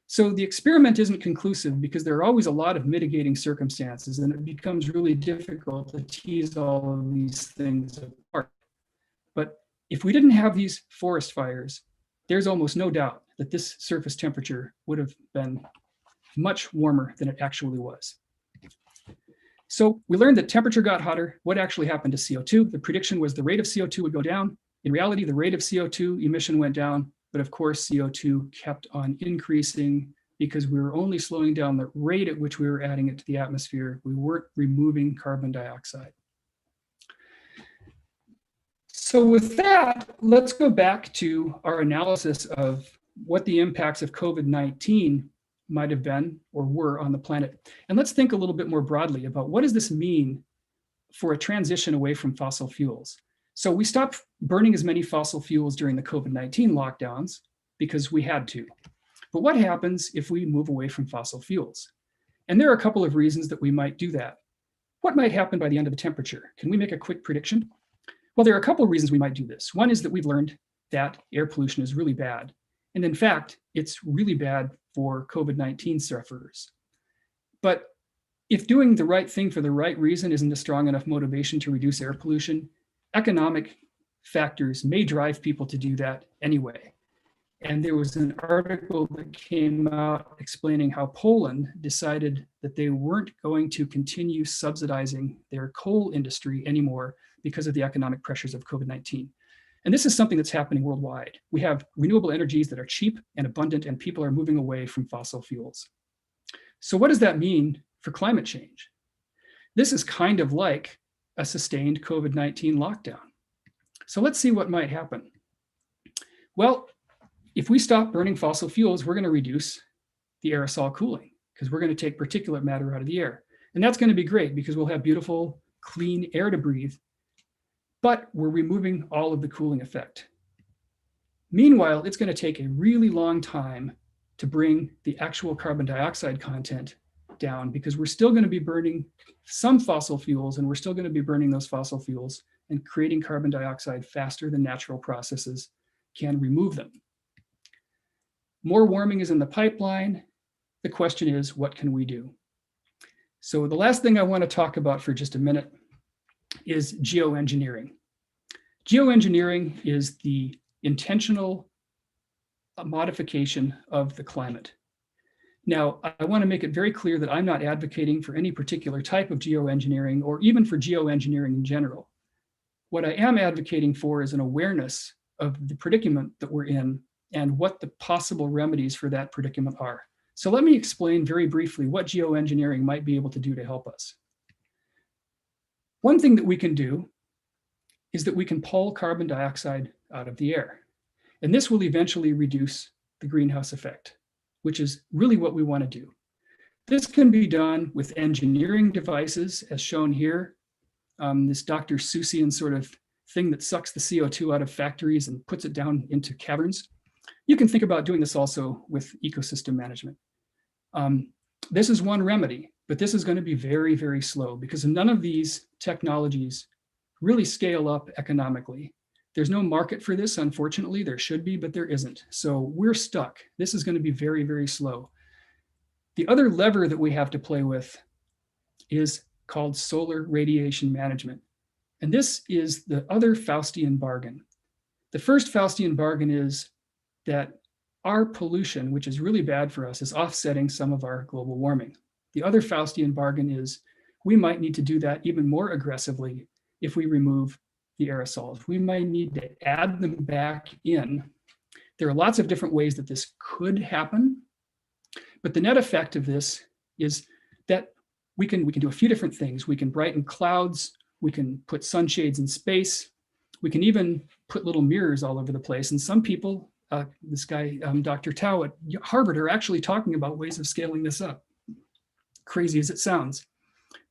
So the experiment isn't conclusive because there are always a lot of mitigating circumstances and it becomes really difficult to tease all of these things apart. But if we didn't have these forest fires, there's almost no doubt that this surface temperature would have been much warmer than it actually was. So we learned that temperature got hotter. What actually happened to CO2? The prediction was the rate of CO2 would go down. In reality, the rate of CO2 emission went down, but of course, CO2 kept on increasing because we were only slowing down the rate at which we were adding it to the atmosphere. We weren't removing carbon dioxide. So with that, let's go back to our analysis of what the impacts of COVID-19 might have been or were on the planet. And let's think a little bit more broadly about what does this mean for a transition away from fossil fuels. So we stopped burning as many fossil fuels during the COVID-19 lockdowns because we had to. But what happens if we move away from fossil fuels? And there are a couple of reasons that we might do that. What might happen by the end of the temperature? Can we make a quick prediction? Well, there are a couple of reasons we might do this. One is that we've learned that air pollution is really bad. And in fact, it's really bad for COVID-19 sufferers. But if doing the right thing for the right reason isn't a strong enough motivation to reduce air pollution, economic factors may drive people to do that anyway. And there was an article that came out explaining how Poland decided that they weren't going to continue subsidizing their coal industry anymore because of the economic pressures of COVID-19. And this is something that's happening worldwide. We have renewable energies that are cheap and abundant, and people are moving away from fossil fuels. So what does that mean for climate change? This is kind of like a sustained COVID-19 lockdown. So let's see what might happen. Well, if we stop burning fossil fuels, we're going to reduce the aerosol cooling because we're going to take particulate matter out of the air. And that's going to be great because we'll have beautiful, clean air to breathe, but we're removing all of the cooling effect. Meanwhile, it's going to take a really long time to bring the actual carbon dioxide content down because we're still going to be burning some fossil fuels and we're still going to be burning those fossil fuels and creating carbon dioxide faster than natural processes can remove them. More warming is in the pipeline. The question is, what can we do? So the last thing I want to talk about for just a minute is geoengineering. Geoengineering is the intentional modification of the climate. Now, I want to make it very clear that I'm not advocating for any particular type of geoengineering or even for geoengineering in general. What I am advocating for is an awareness of the predicament that we're in and what the possible remedies for that predicament are. So let me explain very briefly what geoengineering might be able to do to help us. One thing that we can do is that we can pull carbon dioxide out of the air. And this will eventually reduce the greenhouse effect, which is really what we want to do. This can be done with engineering devices, as shown here. This Dr. Seussian sort of thing that sucks the CO2 out of factories and puts it down into caverns. You can think about doing this also with ecosystem management. This is one remedy, but this is going to be very, very slow because none of these technologies really scale up economically. There's no market for this, unfortunately. There should be, but there isn't. So we're stuck. This is going to be very, very slow. The other lever that we have to play with is called solar radiation management. And this is the other Faustian bargain. The first Faustian bargain is that our pollution, which is really bad for us, is offsetting some of our global warming. The other Faustian bargain is we might need to do that even more aggressively if we remove the aerosols. We might need to add them back in. There are lots of different ways that this could happen, but the net effect of this is that we can do a few different things. We can brighten clouds, we can put sunshades in space, we can even put little mirrors all over the place. And some people, this guy, Dr. Tao at Harvard, are actually talking about ways of scaling this up. Crazy as it sounds.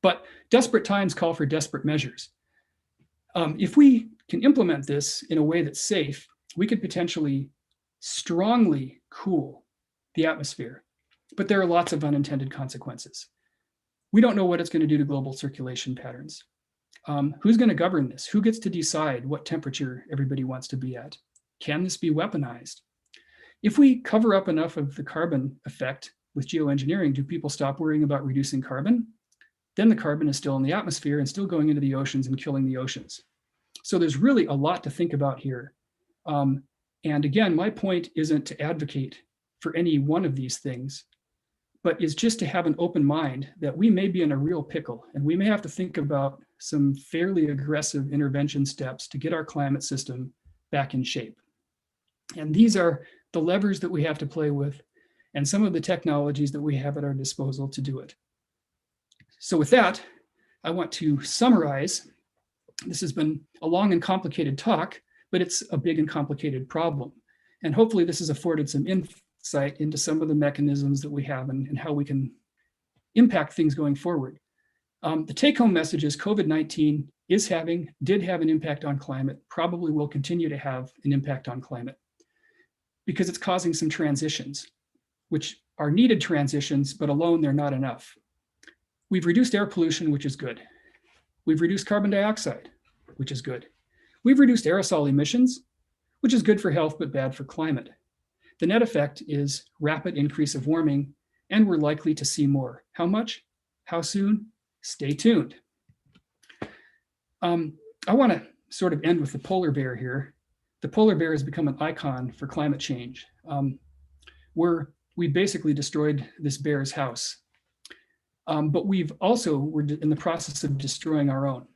But desperate times call for desperate measures. If we can implement this in a way that's safe, we could potentially strongly cool the atmosphere. But there are lots of unintended consequences. We don't know what it's going to do to global circulation patterns. Who's going to govern this? Who gets to decide what temperature everybody wants to be at? Can this be weaponized? If we cover up enough of the carbon effect with geoengineering, do people stop worrying about reducing carbon? Then the carbon is still in the atmosphere and still going into the oceans and killing the oceans. So there's really a lot to think about here. And again, my point isn't to advocate for any one of these things, but is just to have an open mind that we may be in a real pickle and we may have to think about some fairly aggressive intervention steps to get our climate system back in shape. And these are the levers that we have to play with and some of the technologies that we have at our disposal to do it. So with that, I want to summarize. This has been a long and complicated talk, but it's a big and complicated problem. And hopefully this has afforded some insight into some of the mechanisms that we have and how we can impact things going forward. The take-home message is COVID-19 did have an impact on climate, probably will continue to have an impact on climate because it's causing some transitions, which are needed transitions, but alone they're not enough. We've reduced air pollution, which is good. We've reduced carbon dioxide, which is good. We've reduced aerosol emissions, which is good for health, but bad for climate. The net effect is rapid increase of warming, and we're likely to see more. How much? How soon? Stay tuned. I want to sort of end with the polar bear here. The polar bear has become an icon for climate change. We basically destroyed this bear's house. But we're in the process of destroying our own.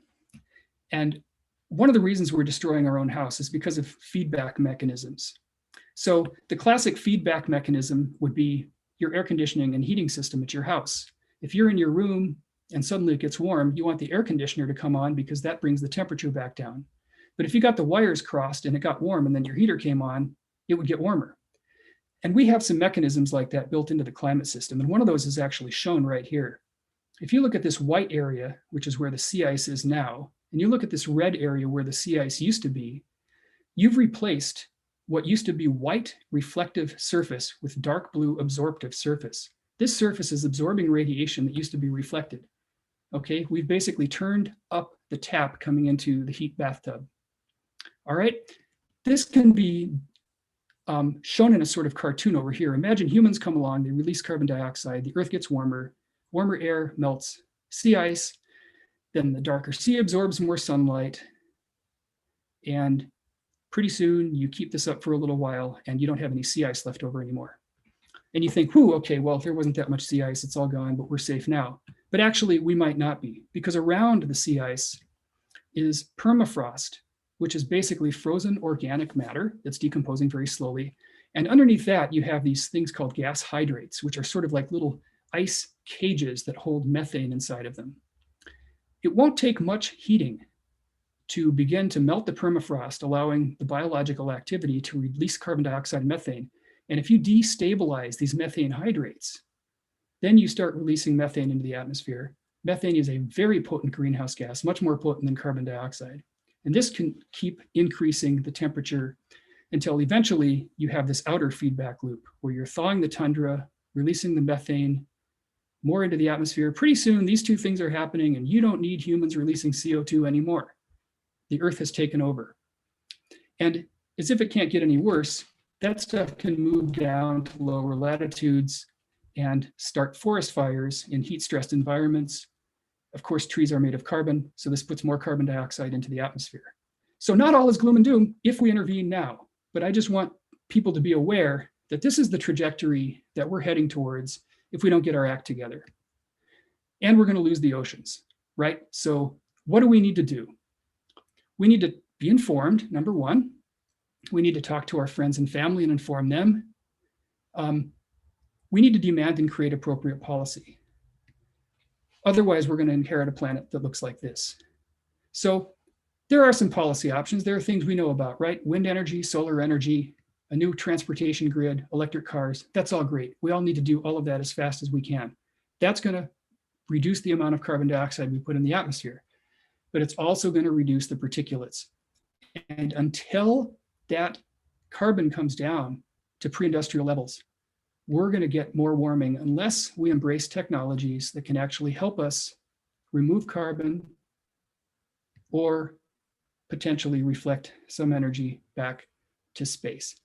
And one of the reasons we're destroying our own house is because of feedback mechanisms. So the classic feedback mechanism would be your air conditioning and heating system at your house. If you're in your room and suddenly it gets warm, you want the air conditioner to come on because that brings the temperature back down. But if you got the wires crossed and it got warm and then your heater came on, it would get warmer. And we have some mechanisms like that built into the climate system. And one of those is actually shown right here. If you look at this white area, which is where the sea ice is now, and you look at this red area where the sea ice used to be, you've replaced what used to be white reflective surface with dark blue absorptive surface. This surface is absorbing radiation that used to be reflected. Okay, we've basically turned up the tap coming into the heat bathtub. All right, this can be shown in a sort of cartoon over here. Imagine humans come along, they release carbon dioxide, the earth gets warmer, warmer air melts sea ice, then the darker sea absorbs more sunlight, and pretty soon you keep this up for a little while and you don't have any sea ice left over anymore. And you think, whew, okay, well, there wasn't that much sea ice, it's all gone, but we're safe now. But actually, we might not be, because around the sea ice is permafrost, which is basically frozen organic matter that's decomposing very slowly. And underneath that, you have these things called gas hydrates, which are sort of like little ice cages that hold methane inside of them. It won't take much heating to begin to melt the permafrost, allowing the biological activity to release carbon dioxide and methane. And if you destabilize these methane hydrates, then you start releasing methane into the atmosphere. Methane is a very potent greenhouse gas, much more potent than carbon dioxide. And this can keep increasing the temperature until eventually you have this outer feedback loop where you're thawing the tundra, releasing the methane more into the atmosphere. Pretty soon, these two things are happening and you don't need humans releasing CO2 anymore. The Earth has taken over. And as if it can't get any worse, that stuff can move down to lower latitudes and start forest fires in heat-stressed environments. Of course, trees are made of carbon, so this puts more carbon dioxide into the atmosphere. So not all is gloom and doom if we intervene now, but I just want people to be aware that this is the trajectory that we're heading towards if we don't get our act together. And we're going to lose the oceans, right? So what do we need to do? We need to be informed, number one. We need to talk to our friends and family and inform them. We need to demand and create appropriate policy. Otherwise, we're going to inherit a planet that looks like this. So there are some policy options. There are things we know about, right? Wind energy, solar energy, a new transportation grid, electric cars. That's all great. We all need to do all of that as fast as we can. That's going to reduce the amount of carbon dioxide we put in the atmosphere, but it's also going to reduce the particulates. And until that carbon comes down to pre-industrial levels, we're going to get more warming unless we embrace technologies that can actually help us remove carbon or potentially reflect some energy back to space.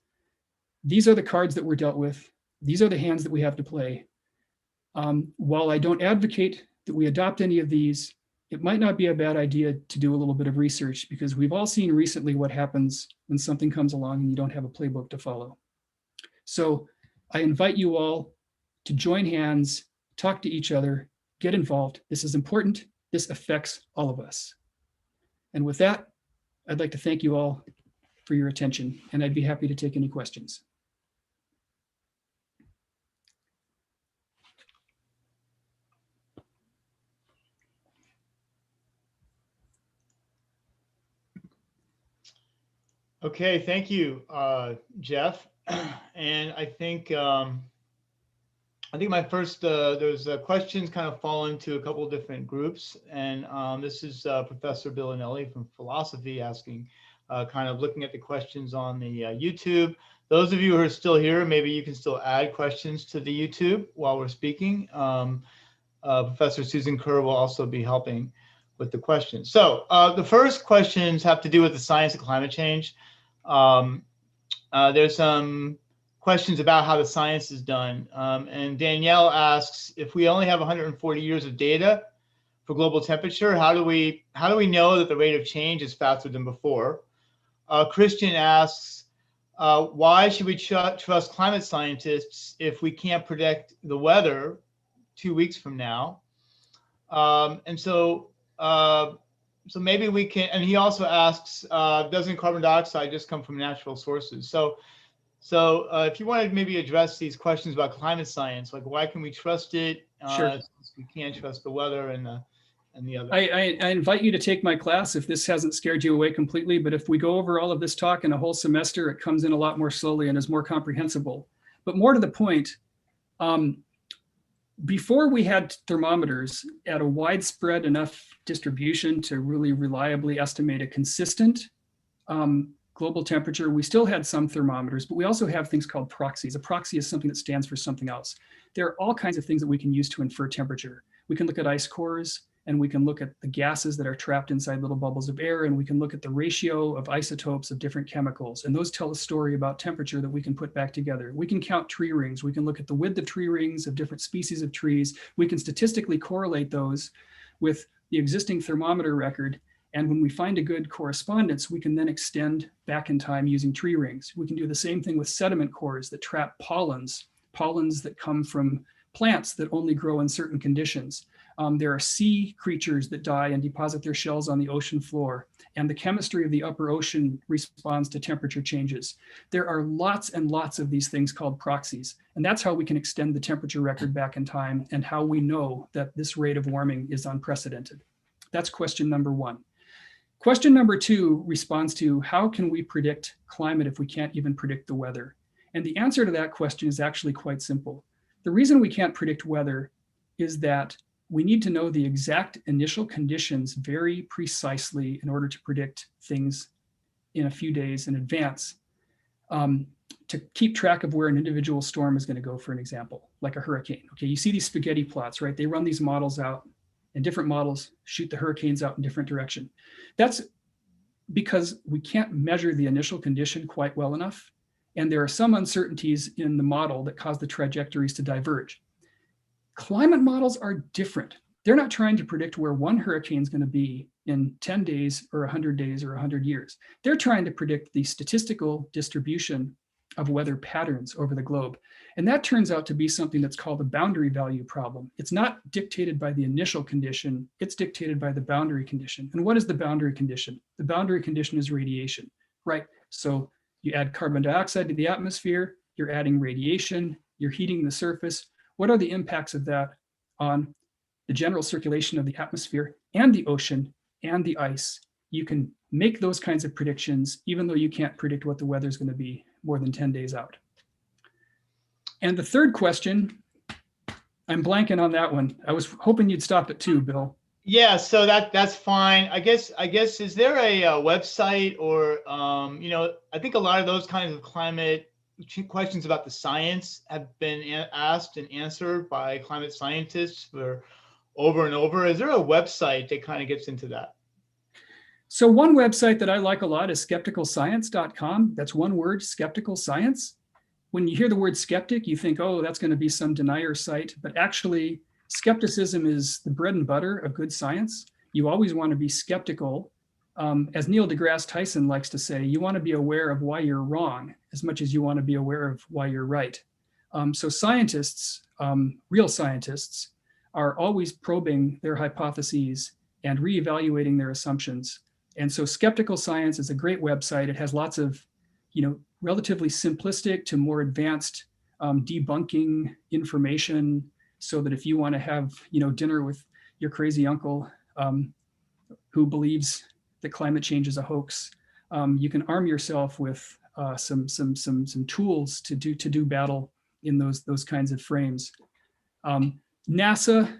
These are the cards that we're dealt with. These are the hands that we have to play. While I don't advocate that we adopt any of these, it might not be a bad idea to do a little bit of research, because we've all seen recently what happens when something comes along and you don't have a playbook to follow. So I invite you all to join hands, talk to each other, get involved. This is important. This affects all of us. And with that, I'd like to thank you all for your attention, and I'd be happy to take any questions. Okay, thank you, Jeff. And I think my first there's questions kind of fall into a couple of different groups, and this is Professor Villanelli from philosophy asking, kind of looking at the questions on the YouTube. Those of you who are still here, maybe you can still add questions to the YouTube while we're speaking. Professor Susan Kerr will also be helping with the questions. So the first questions have to do with the science of climate change. There's some questions about how the science is done. And Danielle asks, if we only have 140 years of data for global temperature, how do we know that the rate of change is faster than before? Christian asks, why should we trust climate scientists if we can't predict the weather 2 weeks from now? So maybe we can, and he also asks, doesn't carbon dioxide just come from natural sources? So if you want to maybe address these questions about climate science, like why can we trust it? Sure. Since we can't trust the weather and the other. I invite you to take my class if this hasn't scared you away completely, but if we go over all of this talk in a whole semester, it comes in a lot more slowly and is more comprehensible. But more to the point, before we had thermometers at a widespread enough distribution to really reliably estimate a consistent global temperature, we still had some thermometers, but we also have things called proxies. A proxy is something that stands for something else. There are all kinds of things that we can use to infer temperature. We can look at ice cores, and we can look at the gases that are trapped inside little bubbles of air, and we can look at the ratio of isotopes of different chemicals. And those tell a story about temperature that we can put back together. We can count tree rings. We can look at the width of tree rings of different species of trees. We can statistically correlate those with the existing thermometer record. And when we find a good correspondence, we can then extend back in time using tree rings. We can do the same thing with sediment cores that trap pollens that come from plants that only grow in certain conditions. There are sea creatures that die and deposit their shells on the ocean floor, and the chemistry of the upper ocean responds to temperature changes. There are lots and lots of these things called proxies, and that's how we can extend the temperature record back in time and how we know that this rate of warming is unprecedented. That's question number one. Question number two responds to how can we predict climate if we can't even predict the weather? And the answer to that question is actually quite simple. The reason we can't predict weather is that we need to know the exact initial conditions very precisely in order to predict things in a few days in advance, to keep track of where an individual storm is going to go, for an example, like a hurricane. Okay, you see these spaghetti plots, right? They run these models out, and different models shoot the hurricanes out in different direction. That's because we can't measure the initial condition quite well enough. And there are some uncertainties in the model that cause the trajectories to diverge. Climate models are different. They're not trying to predict where one hurricane is going to be in 10 days or 100 days or 100 years. They're trying to predict the statistical distribution of weather patterns over the globe. And that turns out to be something that's called a boundary value problem. It's not dictated by the initial condition, it's dictated by the boundary condition. And what is the boundary condition? The boundary condition is radiation, right? So you add carbon dioxide to the atmosphere, you're adding radiation, you're heating the surface. What are the impacts of that on the general circulation of the atmosphere and the ocean and the ice? You can make those kinds of predictions, even though you can't predict what the weather is going to be more than 10 days out. And the third question, I'm blanking on that one. I was hoping you'd stop at 2, Bill. Yeah, so that's fine. I guess is there a website or I think a lot of those kinds of climate questions about the science have been asked and answered by climate scientists for over and over. Is there a website that kind of gets into that? So one website that I like a lot is skepticalscience.com. That's one word, skeptical science. When you hear the word skeptic, you think, oh, that's going to be some denier site. But actually, skepticism is the bread and butter of good science. You always want to be skeptical. As Neil deGrasse Tyson likes to say, you want to be aware of why you're wrong as much as you want to be aware of why you're right. So scientists, real scientists, are always probing their hypotheses and reevaluating their assumptions. And so Skeptical Science is a great website. It has lots of, relatively simplistic to more advanced debunking information, so that if you want to have, dinner with your crazy uncle who believes that climate change is a hoax, you can arm yourself with some tools to do battle in those kinds of frames. NASA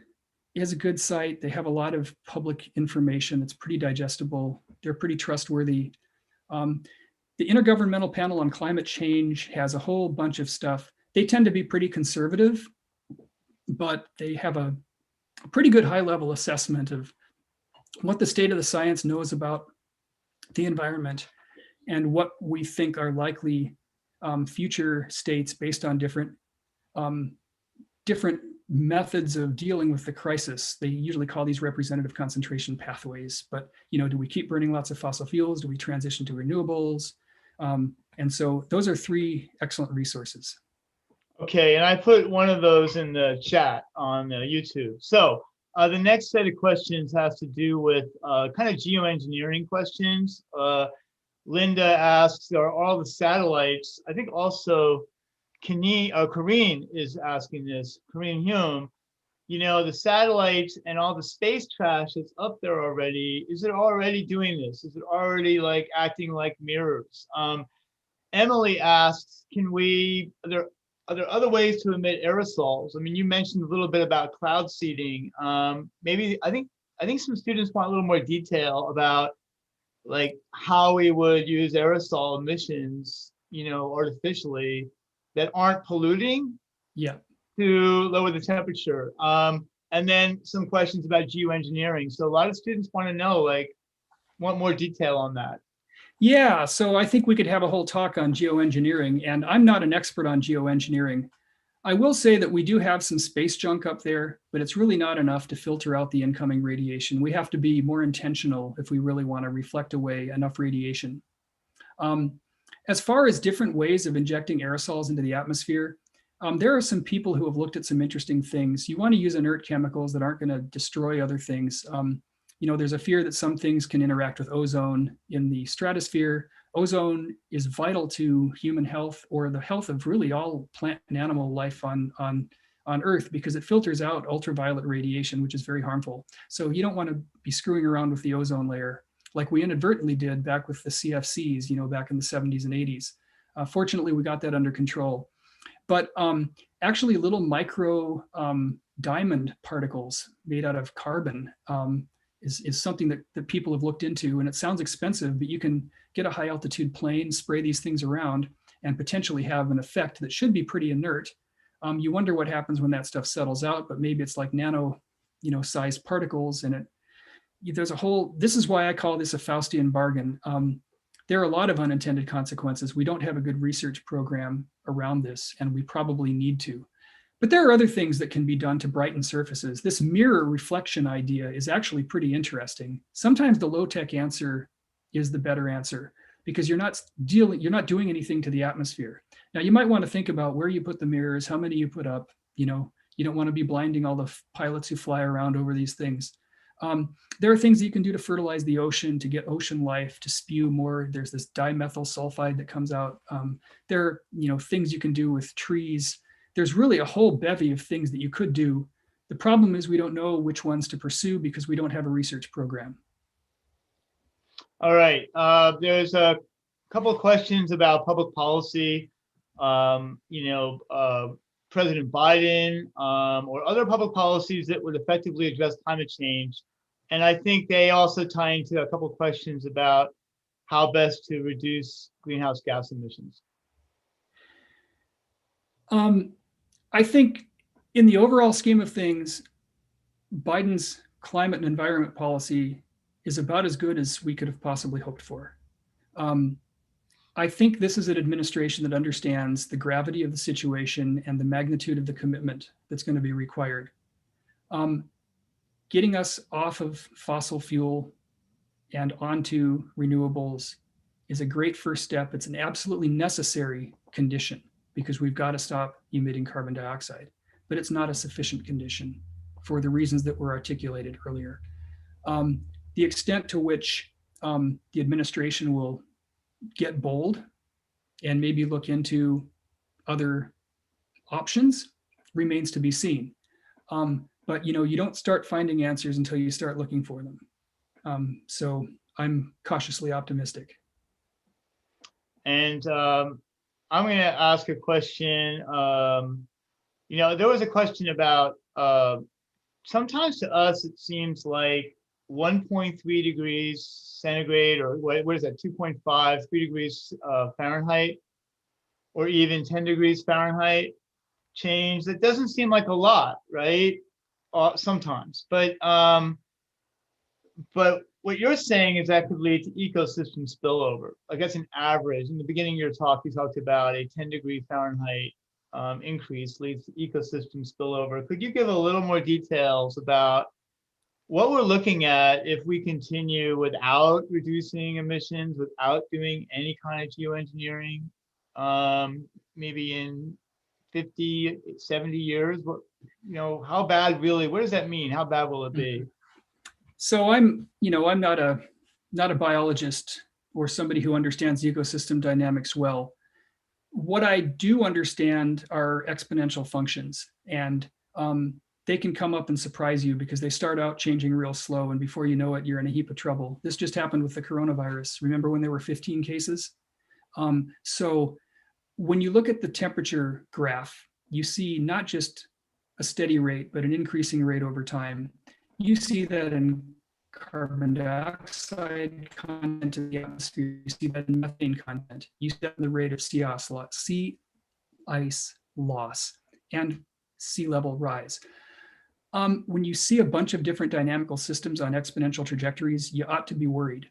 is a good site. They have a lot of public information. It's pretty digestible. They're pretty trustworthy. The Intergovernmental Panel on Climate Change has a whole bunch of stuff. They tend to be pretty conservative, but they have a pretty good high-level assessment of what the state of the science knows about the environment and what we think are likely future states based on different methods of dealing with the crisis. They usually call these representative concentration pathways, but do we keep burning lots of fossil fuels? Do we transition to renewables? And so those are 3 excellent resources. Okay, and I put one of those in the chat on YouTube. So the next set of questions has to do with kind of geoengineering questions. Linda asks, are all the satellites, I think also Karine is asking this, Karine Hume, the satellites and all the space trash that's up there already, is it already doing this? Is it already like acting like mirrors? Emily asks, are there other ways to emit aerosols? I mean, you mentioned a little bit about cloud seeding. Maybe I think some students want a little more detail about like how we would use aerosol emissions, artificially that aren't polluting. Yeah. To lower the temperature. And then some questions about geoengineering. So a lot of students want to know, want more detail on that. Yeah, so I think we could have a whole talk on geoengineering, and I'm not an expert on geoengineering. I will say that we do have some space junk up there, but it's really not enough to filter out the incoming radiation. We have to be more intentional if we really want to reflect away enough radiation. As far as different ways of injecting aerosols into the atmosphere, there are some people who have looked at some interesting things. You want to use inert chemicals that aren't going to destroy other things. There's a fear that some things can interact with ozone in the stratosphere. Ozone is vital to human health, or the health of really all plant and animal life on Earth, because it filters out ultraviolet radiation, which is very harmful. So you don't want to be screwing around with the ozone layer like we inadvertently did back with the CFCs, back in the 70s and 80s. Fortunately, we got that under control. But actually little micro diamond particles made out of carbon is something that people have looked into, and it sounds expensive, but you can get a high altitude plane, spray these things around, and potentially have an effect that should be pretty inert. You wonder what happens when that stuff settles out, but maybe it's like nano, sized particles, and there's a whole. This is why I call this a Faustian bargain. There are a lot of unintended consequences. We don't have a good research program around this, and we probably need to. But there are other things that can be done to brighten surfaces. This mirror reflection idea is actually pretty interesting. Sometimes the low-tech answer is the better answer because you're not doing anything to the atmosphere. Now, you might want to think about where you put the mirrors, how many you put up. You don't want to be blinding all the pilots who fly around over these things. There are things that you can do to fertilize the ocean, to get ocean life, to spew more. There's this dimethyl sulfide that comes out. There are things you can do with trees. There's really a whole bevy of things that you could do. The problem is we don't know which ones to pursue because we don't have a research program. All right. There's a couple of questions about public policy. President Biden or other public policies that would effectively address climate change. And I think they also tie into a couple of questions about how best to reduce greenhouse gas emissions. I think in the overall scheme of things, Biden's climate and environment policy is about as good as we could have possibly hoped for. I think this is an administration that understands the gravity of the situation and the magnitude of the commitment that's going to be required. Getting us off of fossil fuel and onto renewables is a great first step. It's an absolutely necessary condition because we've got to stop emitting carbon dioxide, but it's not a sufficient condition for the reasons that were articulated earlier. The extent to which the administration will get bold and maybe look into other options remains to be seen. But you don't start finding answers until you start looking for them. So I'm cautiously optimistic. And I'm going to ask a question. There was a question about sometimes to us it seems like 1.3 degrees centigrade, or what is that, 2.5, 3 degrees Fahrenheit, or even 10 degrees Fahrenheit change. That doesn't seem like a lot, right? Sometimes, but what you're saying is that could lead to ecosystem spillover. I guess an average. In the beginning of your talk, you talked about a 10-degree Fahrenheit increase leads to ecosystem spillover. Could you give a little more details about what we're looking at if we continue without reducing emissions, without doing any kind of geoengineering, maybe in 50, 70 years? How bad really, what does that mean? How bad will it be? So I'm not a biologist or somebody who understands ecosystem dynamics well. What I do understand are exponential functions, and they can come up and surprise you because they start out changing real slow, and before you know it, you're in a heap of trouble. This just happened with the coronavirus. Remember when there were 15 cases? So when you look at the temperature graph, you see not just a steady rate, but an increasing rate over time. You see that in carbon dioxide content in the atmosphere. You see that in methane content. You see that in the rate of sea ice loss and sea level rise. When you see a bunch of different dynamical systems on exponential trajectories, you ought to be worried.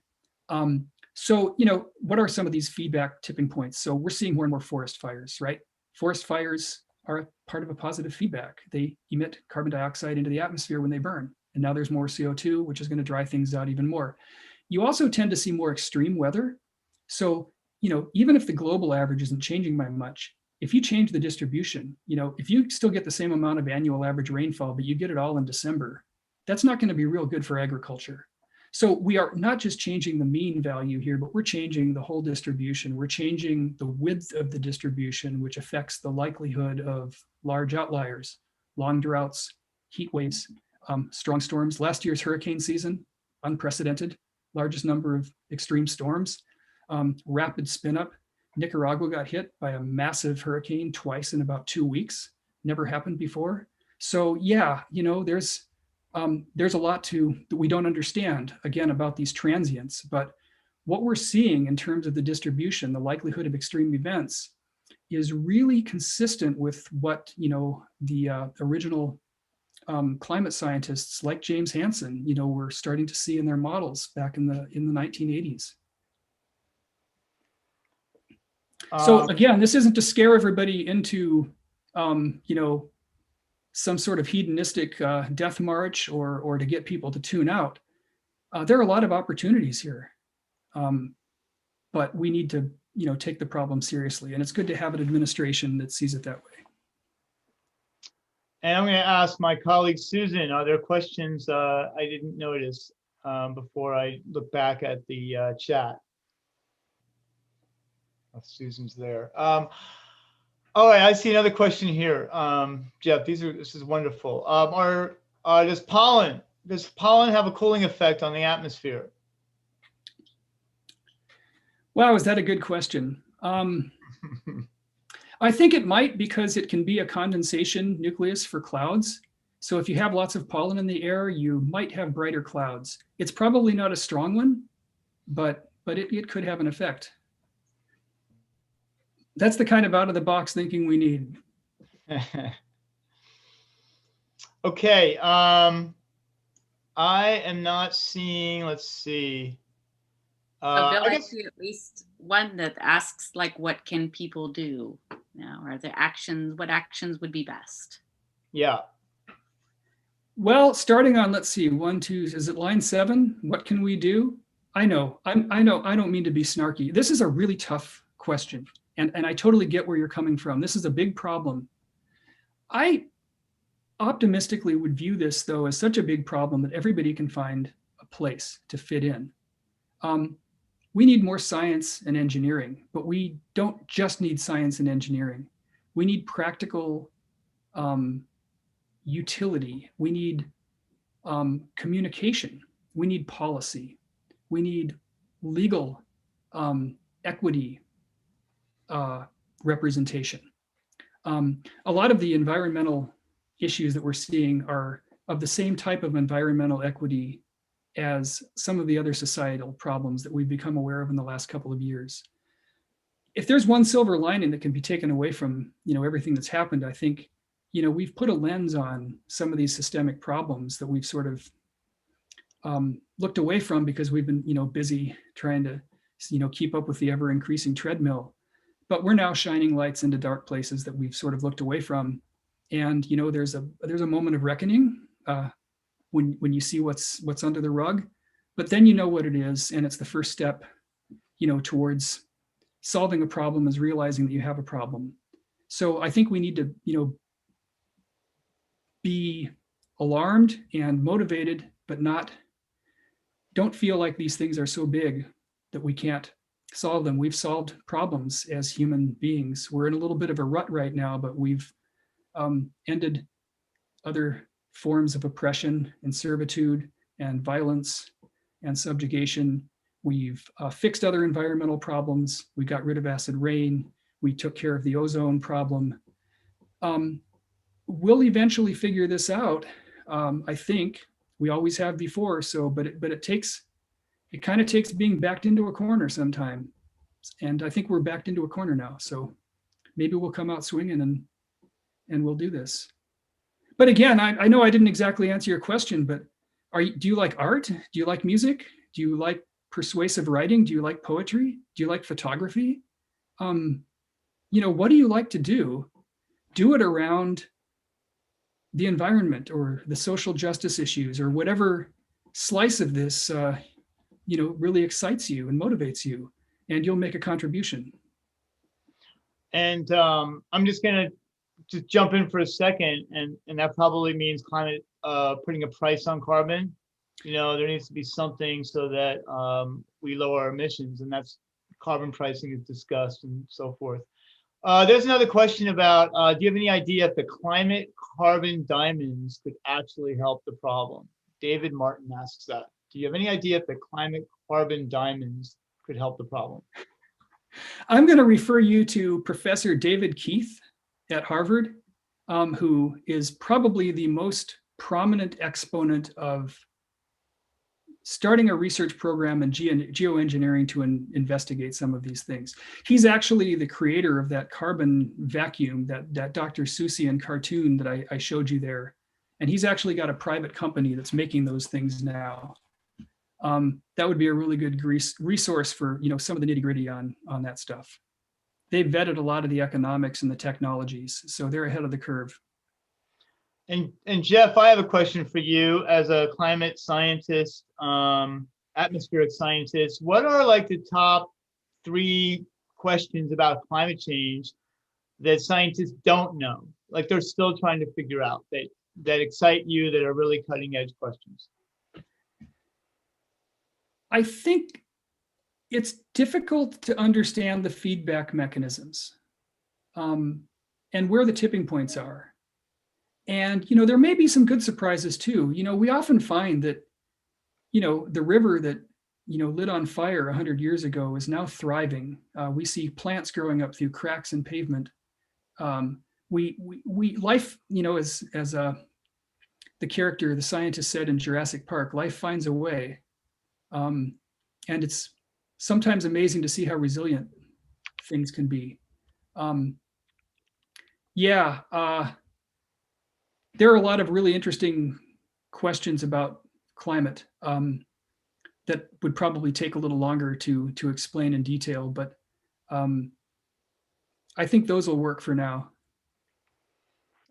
So, what are some of these feedback tipping points? So we're seeing more and more forest fires, right? Forest fires are part of a positive feedback. They emit carbon dioxide into the atmosphere when they burn. And now there's more CO2, which is going to dry things out even more. You also tend to see more extreme weather. So, even if the global average isn't changing by much, if you change the distribution, if you still get the same amount of annual average rainfall, but you get it all in December, that's not going to be real good for agriculture. So we are not just changing the mean value here, but we're changing the whole distribution. We're changing the width of the distribution, which affects the likelihood of large outliers, long droughts, heat waves, strong storms. Last year's hurricane season, unprecedented, largest number of extreme storms, rapid spin up. Nicaragua got hit by a massive hurricane twice in about 2 weeks. Never happened before. So yeah, there's a lot that we don't understand, again, about these transients. But what we're seeing in terms of the distribution, the likelihood of extreme events, is really consistent with what the original climate scientists like James Hansen, were starting to see in their models back in the 1980s. So again, this isn't to scare everybody into some sort of hedonistic death march or to get people to tune out. There are a lot of opportunities here, but we need to take the problem seriously, and it's good to have an administration that sees it that way. And I'm going to ask my colleague Susan, are there questions I didn't notice before I look back at the chat? Oh, Susan's there. All right, I see another question here. Jeff, this is wonderful. Does pollen have a cooling effect on the atmosphere? Wow, is that a good question? I think it might, because it can be a condensation nucleus for clouds. So if you have lots of pollen in the air, you might have brighter clouds. It's probably not a strong one, but it could have an effect. That's the kind of out-of-the-box thinking we need. Okay, I am not seeing, let's see. So Bill, I I guess, see at least one that asks, like, what can people do now? Are there actions? What actions would be best? yeah. Well, starting on, let's see, 1, 2, is it line 7? What can we do? I know, I don't mean to be snarky. This is a really tough question. And I totally get where you're coming from. This is a big problem. I optimistically would view this, though, as such a big problem that everybody can find a place to fit in. We need more science and engineering, but we don't just need science and engineering. We need practical utility. We need communication. We need policy. We need legal equity representation. A lot of the environmental issues that we're seeing are of the same type of environmental equity as some of the other societal problems that we've become aware of in the last couple of years. If there's one silver lining that can be taken away from everything that's happened, I think we've put a lens on some of these systemic problems that we've sort of looked away from because we've been busy trying to keep up with the ever increasing treadmill. But we're now shining lights into dark places that we've sort of looked away from. And there's a moment of reckoning when you see what's under the rug, but then you know what it is, and it's the first step towards solving a problem, is realizing that you have a problem. So I think we need to be alarmed and motivated, but don't feel like these things are so big that we can't solve them. We've solved problems as human beings. We're in a little bit of a rut right now, but we've ended other forms of oppression and servitude and violence and subjugation. We've fixed other environmental problems. We got rid of acid rain. We took care of the ozone problem. We'll eventually figure this out. I think we always have before. So, but it kind of takes being backed into a corner sometime. And I think we're backed into a corner now. So maybe we'll come out swinging and we'll do this. But again, I know I didn't exactly answer your question, but do you like art? Do you like music? Do you like persuasive writing? Do you like poetry? Do you like photography? What do you like to do? Do it around the environment or the social justice issues or whatever slice of this really excites you and motivates you, and you'll make a contribution. And I'm just going to jump in for a second, and that probably means climate putting a price on carbon. There needs to be something so that we lower our emissions, and that's carbon pricing is discussed and so forth. There's another question about, do you have any idea if the climate carbon diamonds could actually help the problem? David Martin asks that. Do you have any idea if the climate carbon diamonds could help the problem? I'm going to refer you to Professor David Keith at Harvard. who is probably the most prominent exponent of starting a research program in geoengineering to investigate some of these things. He's actually the creator of that carbon vacuum, that Dr. Seussian cartoon that I showed you there. And he's actually got a private company that's making those things now. That would be a really good resource for some of the nitty-gritty on that stuff. They've vetted a lot of the economics and the technologies, so they're ahead of the curve. And Jeff, I have a question for you as a climate scientist, atmospheric scientist. What are like the top 3 questions about climate change that scientists don't know? Like they're still trying to figure out that excite you, that are really cutting edge questions? I think it's difficult to understand the feedback mechanisms and where the tipping points are. And, there may be some good surprises too. We often find that, the river that, lit on fire 100 years ago is now thriving. We see plants growing up through cracks in pavement. Life, as the character, the scientist said in Jurassic Park, life finds a way. And it's sometimes amazing to see how resilient things can be. There are a lot of really interesting questions about climate that would probably take a little longer to explain in detail, but I think those will work for now.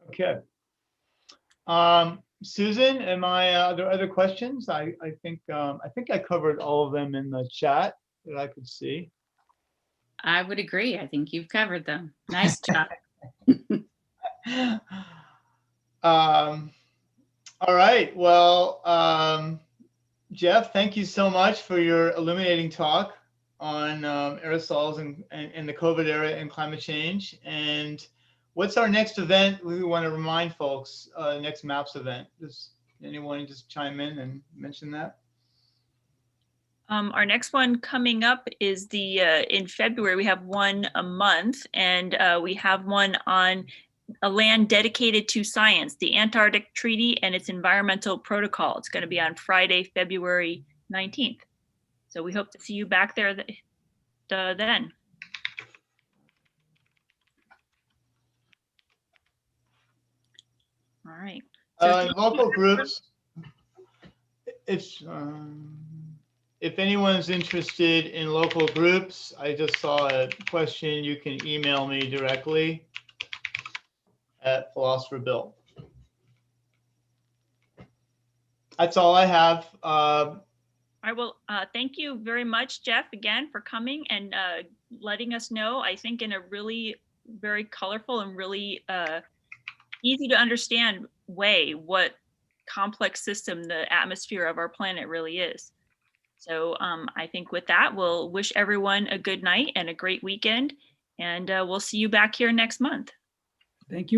Okay. Susan, are there other questions? I think I covered all of them in the chat that I could see. I would agree. I think you've covered them. Nice job. All right. Well, Jeff, thank you so much for your illuminating talk on aerosols and the COVID era and climate change. And what's our next event? We want to remind folks, next MAPS event. Does anyone just chime in and mention that? Our next one coming up is in February. We have one a month, and we have one on a land dedicated to science, the Antarctic Treaty and its environmental protocol. It's going to be on Friday, February 19th. So we hope to see you back there then. All right. So local groups, if anyone's interested in local groups, I just saw a question. You can email me directly at Philosopher Bill. That's all I have. I will thank you very much, Jeff, again for coming and letting us know, I think in a really very colorful and really easy to understand way what complex system the atmosphere of our planet really is. So I think with that, we'll wish everyone a good night and a great weekend, and we'll see you back here next month. Thank you.